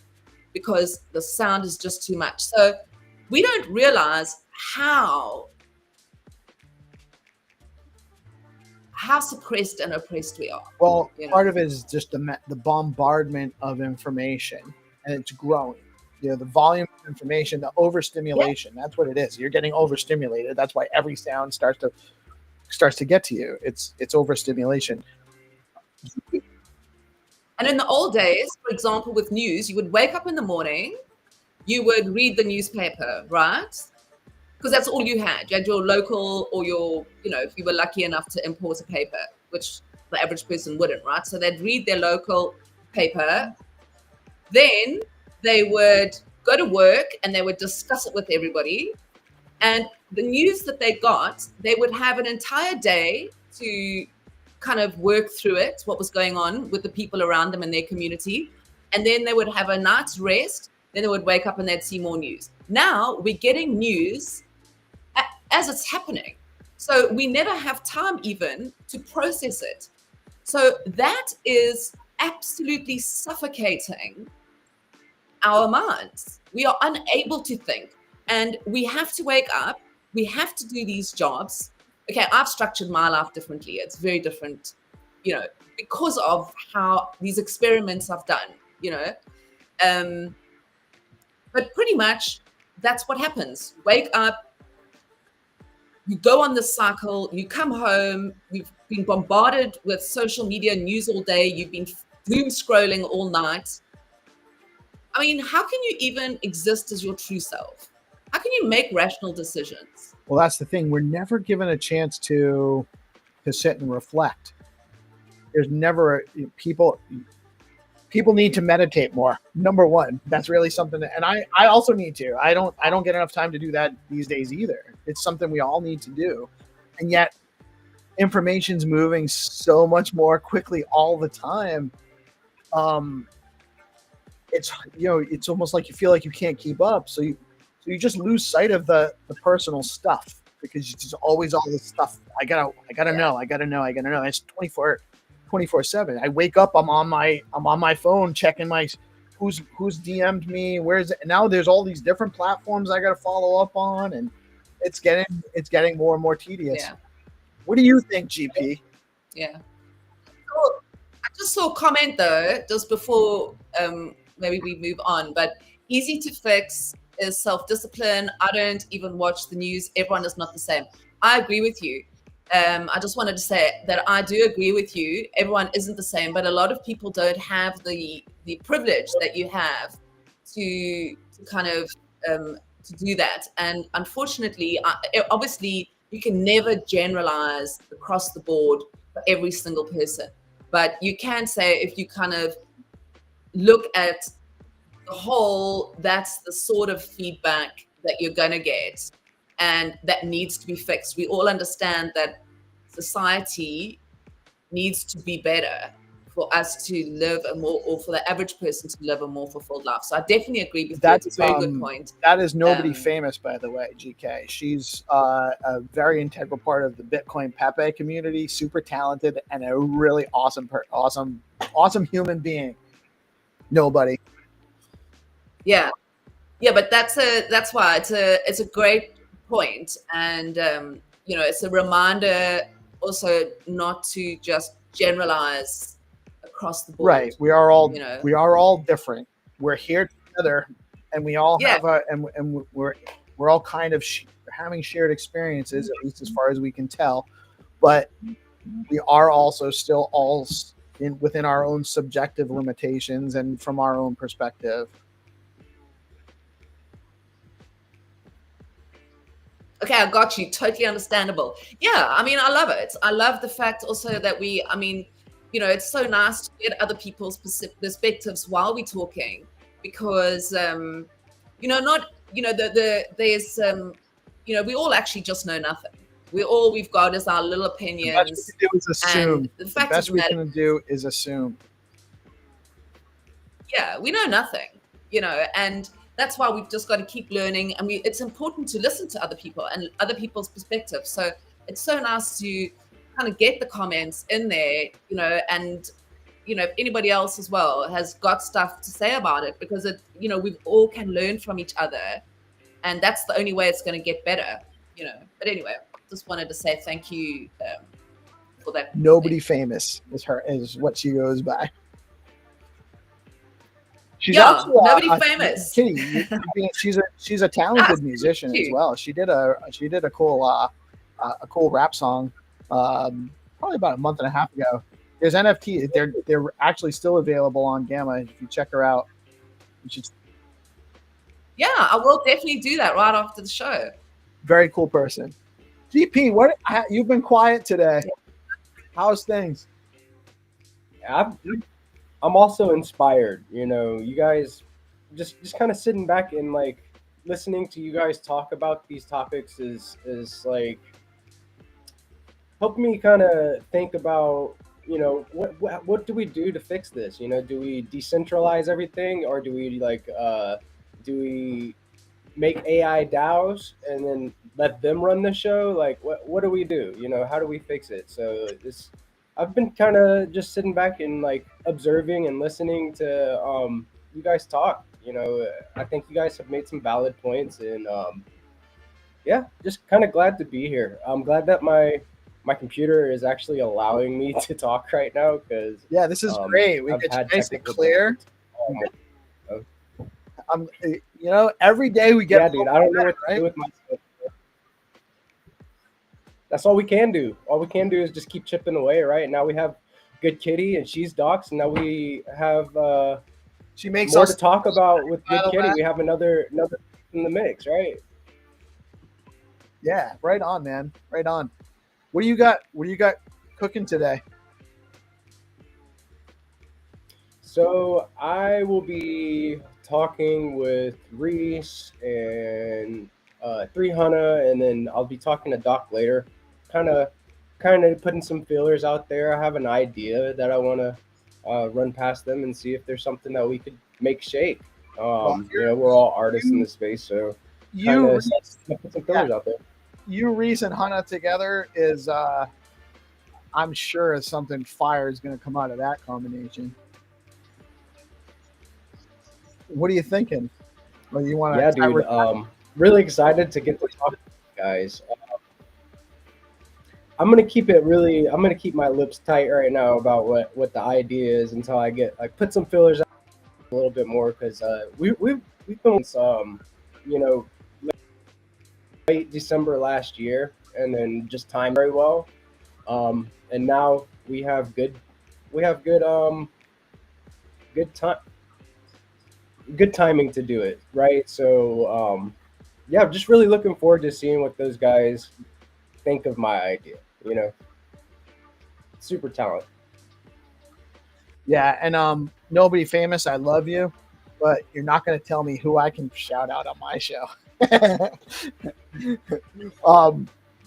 S2: because the sound is just too much. So we don't realize how suppressed and oppressed we are.
S1: Well, part of it is just the bombardment of information, and it's growing. The volume of information, the overstimulation, that's what it is. You're getting overstimulated. That's why every sound starts to get to you. It's overstimulation.
S2: And in the old days, for example, with news, you would wake up in the morning, you would read the newspaper, right? Because that's all you had. You had your local, or your, if you were lucky enough to import a paper, which the average person wouldn't, right? So they'd read their local paper. Then they would go to work and they would discuss it with everybody. And the news that they got, they would have an entire day to kind of work through it, what was going on with the people around them in their community. And then they would have a night's rest. Then they would wake up and they'd see more news. Now we're getting news as it's happening. So we never have time even to process it. So that is absolutely suffocating our minds. We are unable to think, and we have to wake up. We have to do these jobs. Okay, I've structured my life differently. It's very different, because of how these experiments I've done, but pretty much that's what happens. Wake up, you go on the cycle, you come home, you've been bombarded with social media news all day, you've been doom scrolling all night. I mean, how can you even exist as your true self? How can you make rational decisions?
S1: Well, that's the thing. We're never given a chance to sit and reflect. There's never people need to meditate more. Number one, that's really something and I also need to. I don't get enough time to do that these days either. It's something we all need to do. And yet information's moving so much more quickly all the time. It's almost like you feel like you can't keep up. So you just lose sight of the personal stuff, because it's always all this stuff. I gotta know. It's 24/7. I wake up, I'm on my phone checking who's DM'd me, where's it now. There's all these different platforms I gotta follow up on, and it's getting more and more tedious.
S2: Yeah.
S1: What do you think, GP?
S2: Yeah. So I just saw a comment though, just before maybe we move on, but easy to fix is self-discipline. I don't even watch the news. Everyone is not the same. I agree with you. I just wanted to say that I do agree with you. Everyone isn't the same, but a lot of people don't have the privilege that you have to kind of to do that. And unfortunately, obviously, you can never generalize across the board for every single person. But you can say, if you kind of look at the whole, that's the sort of feedback that you're going to get. And that needs to be fixed. We all understand that society needs to be better for us to live a more, or for the average person to live a more fulfilled life. So I definitely agree with that. It's a very good point.
S1: That is Nobody Famous, by the way, GK. She's a very integral part of the Bitcoin Pepe community, super talented, and a really awesome human being. Nobody.
S2: Yeah. Yeah, but that's why it's a great point. And it's a reminder also not to just generalize across the board.
S1: Right. We are all different. We're here together, and we all have and we're all kind of having shared experiences, at least as far as we can tell. But we are also still all within our own subjective limitations and from our own perspective.
S2: Okay, I got you. Totally understandable. Yeah, I mean, I love it. I love the fact also that it's so nice to get other people's perspectives while we're talking, because, we all actually just know nothing. We've got is our little opinions.
S1: The best we can do is assume.
S2: yeah, we know nothing, and that's why we've just got to keep learning. And it's important to listen to other people and other people's perspectives. So it's so nice to kind of get the comments in there, and if anybody else as well has got stuff to say about it, because we all can learn from each other, and that's the only way it's going to get better. But anyway, just wanted to say thank you for that.
S1: Nobody famous is what she goes by. She's
S2: actually nobody famous.
S1: Kitty, she's a talented musician as well. She did a cool rap song probably about a month and a half ago. There's NFT. They're actually still available on Gamma. If you check her out,
S2: yeah, I will definitely do that right after the show.
S1: Very cool person. GP, you've been quiet today. How's things?
S3: I'm also inspired. You guys just kind of sitting back and like listening to you guys talk about these topics is like helped me kind of think about what do we do to fix this? Do we decentralize everything, or do we do we make AI DAOs and then let them run the show? Like what do we do? How do we fix it? So I've been kind of just sitting back and like observing and listening to you guys talk. I think you guys have made some valid points, and yeah, just kind of glad to be here. I'm glad that my computer is actually allowing me to talk right now, because
S1: this is great. We get nice and clear. Every day we get.
S3: Yeah, dude, I don't know what to do with myself. That's all we can do. All we can do is just keep chipping away, right? Now we have Good Kitty, and she's Docs, and now we have
S1: she makes
S3: more
S1: us
S3: to talk about with Good Kitty. We have another in the mix, right?
S1: Yeah, right on, man. Right on. What do you got cooking today?
S3: So I will be talking with Reese and 300, and then I'll be talking to Doc later. Kind of putting some feelers out there. I have an idea that I want to run past them and see if there's something that we could make shake. We're all artists in this space, so put some feelers out there.
S1: You, Reese, and Hannah together is, I'm sure, something fire is going to come out of that combination. What are you thinking? Well, you want to?
S3: Yeah, dude. Really excited to get to talk to you guys. I'm gonna keep my lips tight right now about what the idea is until I put some fillers out a little bit more, because we've been late December last year, and then just timed very well, and now we have good timing to do it, right? So yeah, I'm just really looking forward to seeing what those guys think of my idea. Super talent.
S1: Yeah, and nobody famous. I love you, but you're not going to tell me who I can shout out on my show.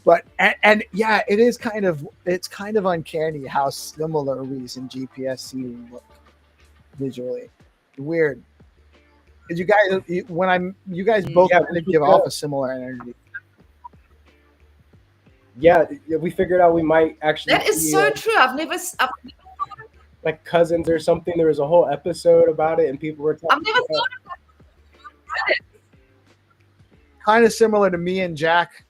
S1: But yeah, it's kind of uncanny how similar Reese and GPSC look visually. Weird. Because you guys both kind of give off a similar energy.
S3: Yeah, we figured out we might actually.
S2: That is so true. I've never
S3: like cousins or something. There was a whole episode about it, and people were talking.
S2: I've never thought of that.
S1: Kind of similar to me and Jack.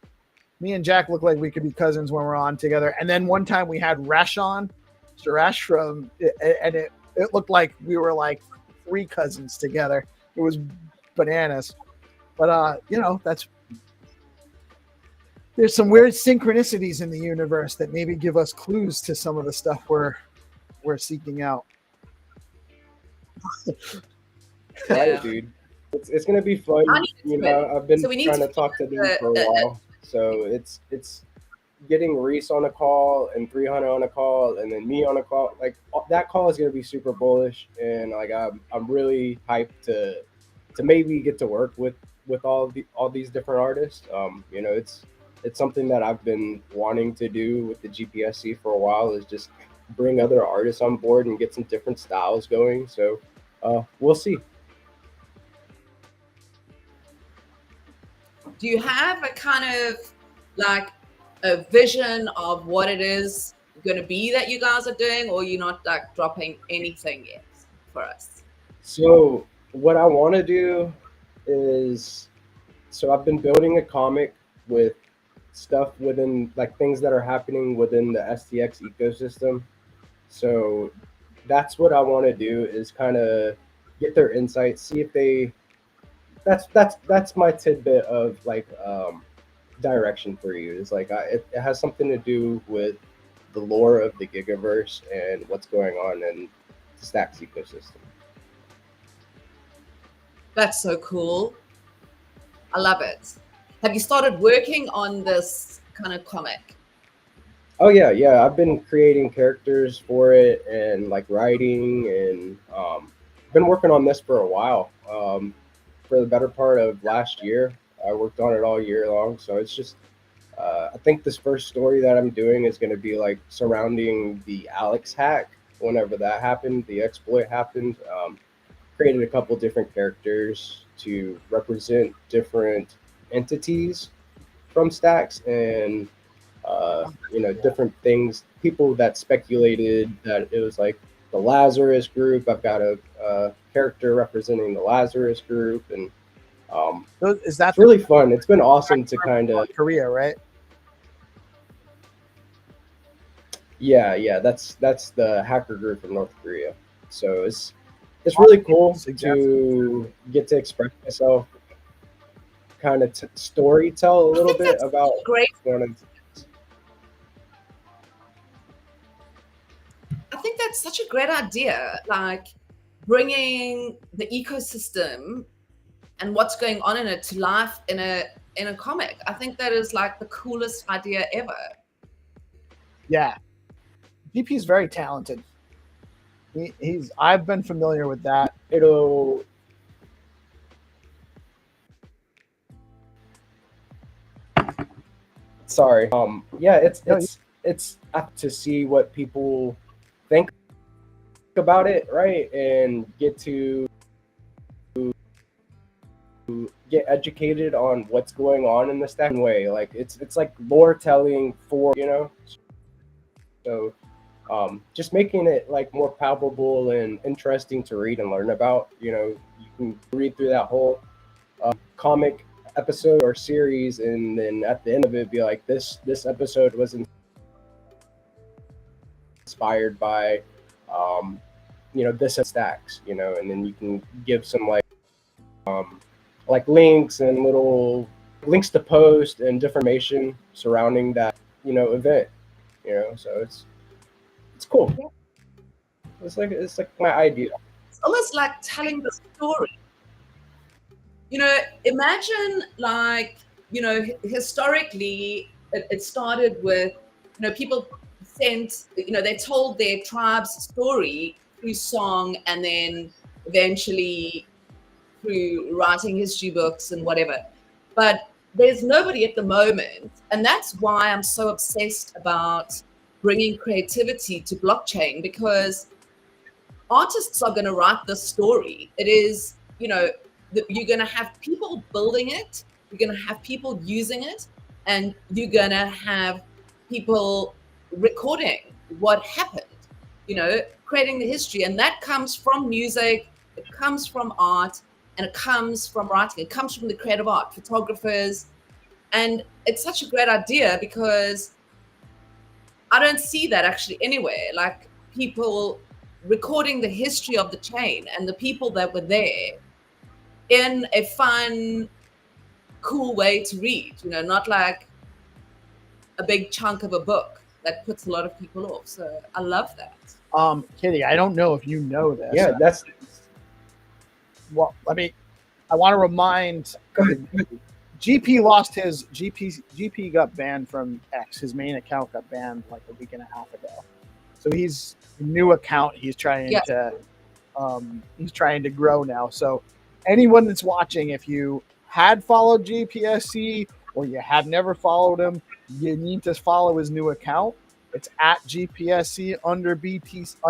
S1: Me and Jack look like we could be cousins when we're on together. And then one time we had Resh on, Suresh and it looked like we were like 3 cousins together. It was bananas. But there's some weird synchronicities in the universe that maybe give us clues to some of the stuff we're seeking out.
S3: Yeah, dude. It's gonna be fun. I've been trying to talk to them for a while. So it's getting Reese on a call and 300 on a call and then me on a call. Like that call is gonna be super bullish, and like I'm really hyped to maybe get to work with all these different artists. It's something that I've been wanting to do with the GPSC for a while, is just bring other artists on board and get some different styles going. So we'll see.
S2: Do you have a kind of like a vision of what it is going to be that you guys are doing, or you're not like dropping anything yet for us?
S3: So what I want to do is, so I've been building a comic with stuff within, like, things that are happening within the STX ecosystem. So that's what I want to do, is kind of get their insights, see if they, that's my tidbit of like direction for you. Is like it has something to do with the lore of the Gigaverse and what's going on in the Stacks ecosystem.
S2: That's so cool. I love it. Have you started working on this kind of comic?
S3: Oh yeah. I've been creating characters for it and like writing, and been working on this for a while. For the better part of last year, I worked on it all year long. So it's just, I think this first story that I'm doing is going to be like surrounding the Alex hack. Whenever that happened, the exploit happened. Created a couple different characters to represent different entities from Stacks, and different things. People that speculated that it was like the Lazarus group. I've got a character representing the Lazarus group, and
S1: Is that
S3: it's really fun. It's been awesome to kind of
S1: Korea, right?
S3: yeah. That's the hacker group from North Korea. So it's really cool to get to express myself, kind of story tell a little bit about
S2: great.
S3: what's going on.
S2: I think that's such a great idea, like bringing the ecosystem and what's going on in it to life in a comic. I think that is like the coolest idea ever.
S1: Yeah, DP's very talented. He's I've been familiar with that.
S3: It'll sorry. Yeah, it's up to see what people think about it, right? And get to get educated on what's going on in the stack way. Like it's like lore telling for, so just making it like more palpable and interesting to read and learn about. You can read through that whole comic episode or series, and then at the end of it be like, this episode was inspired by this Stacks, and then you can give some like links and little links to post and different information surrounding that event, so it's cool. It's like my idea.
S2: It's almost like telling the story. Imagine like, historically it started with, people sent, they told their tribe's story through song, and then eventually through writing history books and whatever. But there's nobody at the moment, and that's why I'm so obsessed about bringing creativity to blockchain, because artists are going to write the story. It is, you're going to have people building it, you're going to have people using it, and you're going to have people recording what happened, creating the history. And that comes from music, it comes from art, and it comes from writing, it comes from the creative art, photographers. And it's such a great idea, because I don't see that actually anywhere, like people recording the history of the chain and the people that were there in a fun, cool way to read, not like a big chunk of a book that puts a lot of people off. So I love that.
S1: Kitty, I don't know if you know this.
S3: Yeah, that's
S1: well. I want to remind GP lost his GP got banned from X. His main account got banned like a week and a half ago. So he's new account. He's trying to grow now. So anyone that's watching, if you had followed GPSC or you have never followed him, you need to follow his new account. It's at GPSC _BTC.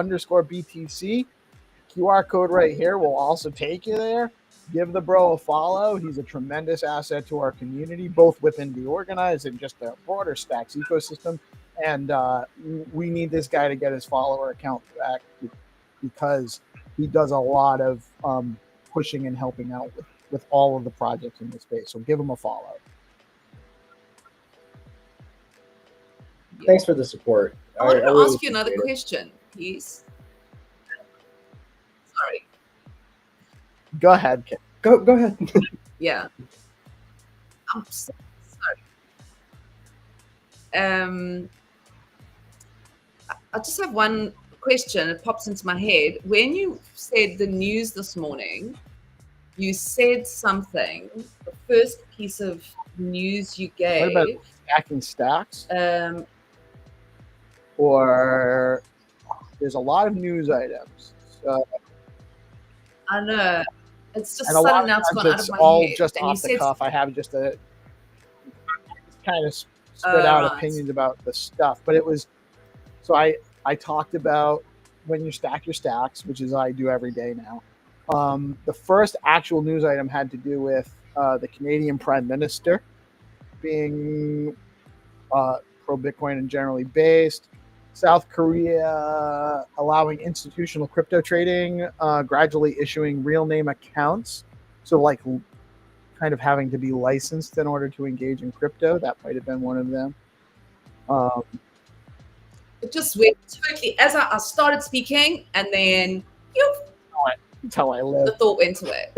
S1: QR code right here will also take you there. Give the bro a follow. He's a tremendous asset to our community, both within DeOrganized and just the broader Stacks ecosystem. And we need this guy to get his follower account back because he does a lot of pushing and helping out with all of the projects in the space. So give him a follow.
S3: Thanks for the support.
S2: I wanted to
S3: really
S2: ask you another
S3: appreciate it.
S2: question, please. Sorry.
S1: Go ahead, Kim.
S3: Go ahead.
S2: Yeah. I'm so sorry. I just have one question. It pops into my head. When you said the news this morning, you said something. The first piece of news you gave.
S1: What about stacking stacks? Or there's a lot of news items. So,
S2: I know. It's just
S1: and a lot
S2: sudden
S1: of
S2: now it's
S1: times
S2: gone out
S1: it's
S2: of my
S1: all
S2: head.
S1: just
S2: And you
S1: off the
S2: said
S1: cuff. I have just a kind of spit out
S2: right.
S1: opinions about the stuff, but it was so I talked about when you stack your stacks, which is I do every day now. The first actual news item had to do with the Canadian Prime Minister being pro Bitcoin and generally based. South Korea allowing institutional crypto trading, gradually issuing real name accounts. So like kind of having to be licensed in order to engage in crypto. That might have been one of them.
S2: It just went totally as I started speaking, and then
S1: That's how I live.
S2: the thought went away.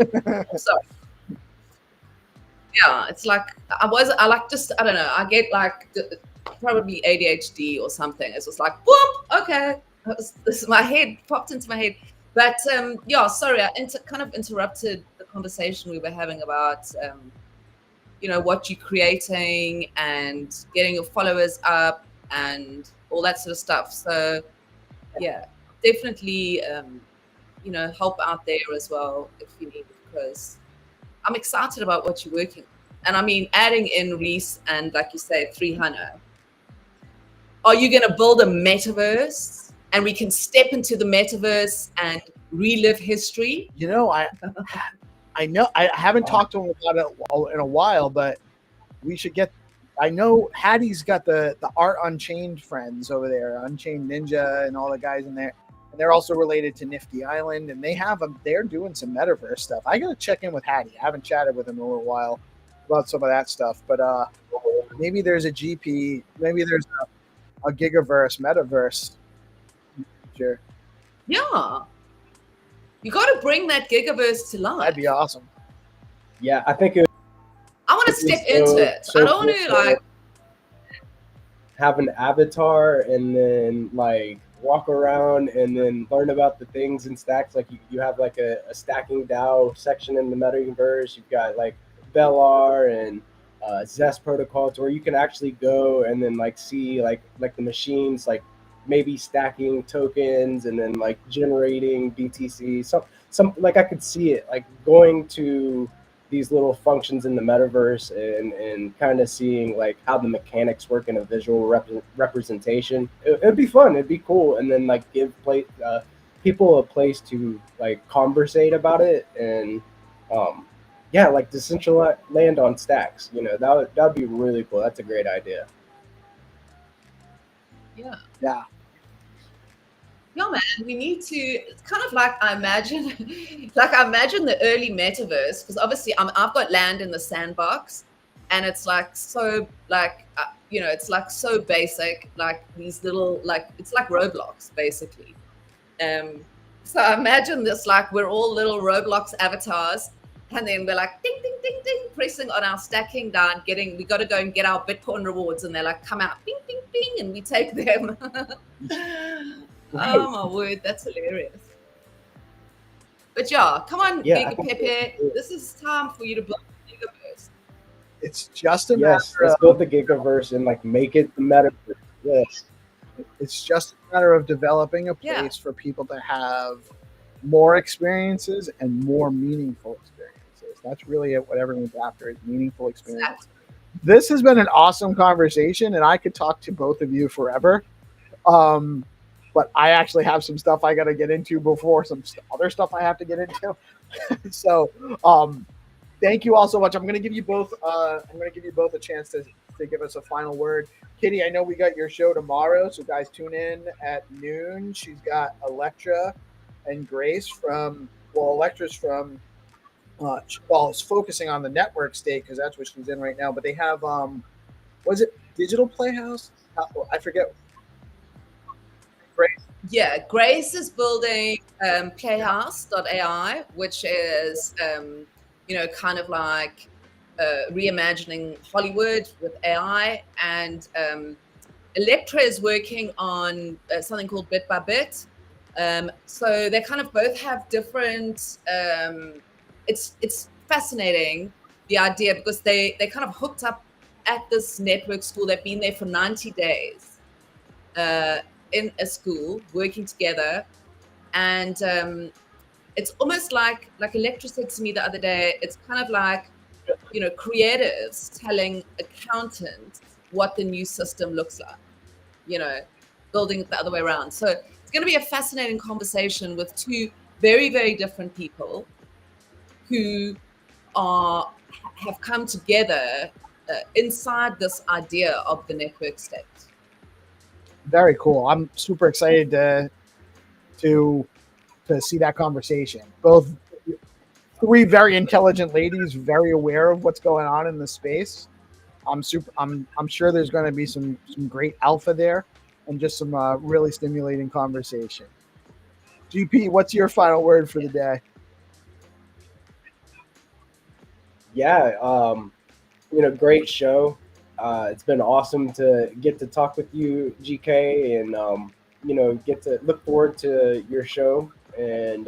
S2: So yeah, it's like I don't know. I get like probably ADHD or something. It's just like boom. Okay, my head popped into my head. But yeah, sorry, I kind of interrupted the conversation we were having about what you're creating and getting your followers up and all that sort of stuff. So yeah, definitely help out there as well if you need, because I'm excited about what you're working on. And I mean, adding in Reese and like you say, 300. Are you going to build a metaverse and we can step into the metaverse and relive history?
S1: I know I haven't talked to him about it in a while, but we should get. I know Hattie's got the Art Unchained friends over there, Unchained Ninja, and all the guys in there, and they're also related to Nifty Island, and they're doing some metaverse stuff. I gotta check in with Hattie. I haven't chatted with him in a little while about some of that stuff, but maybe there's a GP, maybe there's a Gigaverse metaverse. Sure.
S2: Yeah. You got to bring that Gigaverse to life.
S1: That'd be awesome.
S3: Yeah, I think
S2: I want to step into it. I don't want to like
S3: have an avatar and then like walk around and then learn about the things in stacks. Like you have like a stacking DAO section in the metaverse. You've got like Velar and Zest protocols where you can actually go and then like see like the machines like maybe stacking tokens and then like generating BTC. Some like I could see it like going to these little functions in the metaverse and kind of seeing like how the mechanics work in a visual representation. It'd be fun. It'd be cool. And then like give people a place to like conversate about it and yeah, like decentralized land on stacks. That'd be really cool. That's a great idea.
S2: Yeah.
S1: Yeah.
S2: Yeah, man, we need to. It's kind of like I imagine the early metaverse, because obviously I've got land in the sandbox, and it's like so like it's like so basic, like these little like it's like Roblox basically. So I imagine this like we're all little Roblox avatars, and then we're like ding ding ding ding pressing on our stacking down, we got to go and get our Bitcoin rewards, and they're like come out bing bing bing, and we take them. Oh my word, that's hilarious. But yeah, come on,
S3: Yeah,
S2: Giga Pepe. This is time for you to build the Gigaverse.
S1: It's just a
S3: Yes,
S1: matter
S3: let's
S1: of
S3: build the Gigaverse and like make it the metaverse. Yes.
S1: it's just a matter of developing a place for people to have more experiences and more meaningful experiences. That's really what everyone's after, is meaningful experiences.
S2: Exactly.
S1: This has been an awesome conversation, and I could talk to both of you forever. but I actually have some stuff I got to get into before some other stuff I have to get into. So, thank you all so much. I'm going to give you both. I'm going to give you both a chance to give us a final word. Kitty, I know we got your show tomorrow, so guys, tune in at noon. She's got Electra and Grace from. Well, Electra's from. It's focusing on the network state because that's what she's in right now. But they have was it Digital Playhouse? I forget. Grace.
S2: Yeah, Grace is building Playhouse.ai, which is kind of like reimagining Hollywood with AI, and Electra is working on something called Bit by Bit. So they kind of both have different. It's fascinating, the idea, because they kind of hooked up at this network school. They've been there for 90 days in a school working together, and it's almost like Electra said to me the other day, it's kind of like, creatives telling accountants what the new system looks like, building it the other way around. So it's going to be a fascinating conversation with two very, very different people who have come together inside this idea of the network state.
S1: Very cool. I'm super excited to see that conversation. Both three very intelligent ladies, very aware of what's going on in the space. I'm sure there's going to be some great alpha there, and just some really stimulating conversation. GP, what's your final word for the day?
S3: Yeah, great show. It's been awesome to get to talk with you, GK, and get to look forward to your show. And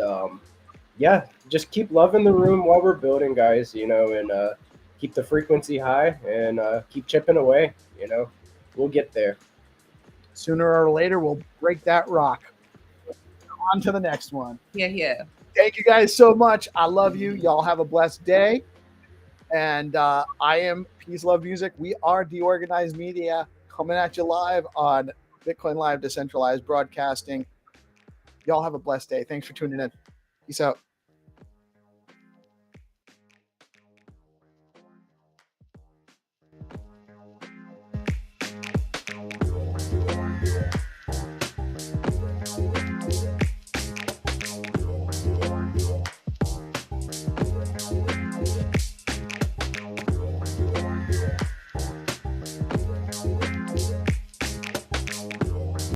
S3: yeah, just keep loving the room while we're building, guys. And keep the frequency high, and keep chipping away. We'll get there.
S1: Sooner or later, we'll break that rock. On to the next one.
S2: Yeah.
S1: Thank you guys so much. I love you. Y'all have a blessed day. And I am PeaceLoveMusic. We are DeOrganized Media, coming at you live on BitcoinLive, Decentralized Broadcasting. Y'all have a blessed day. Thanks for tuning in. Peace out.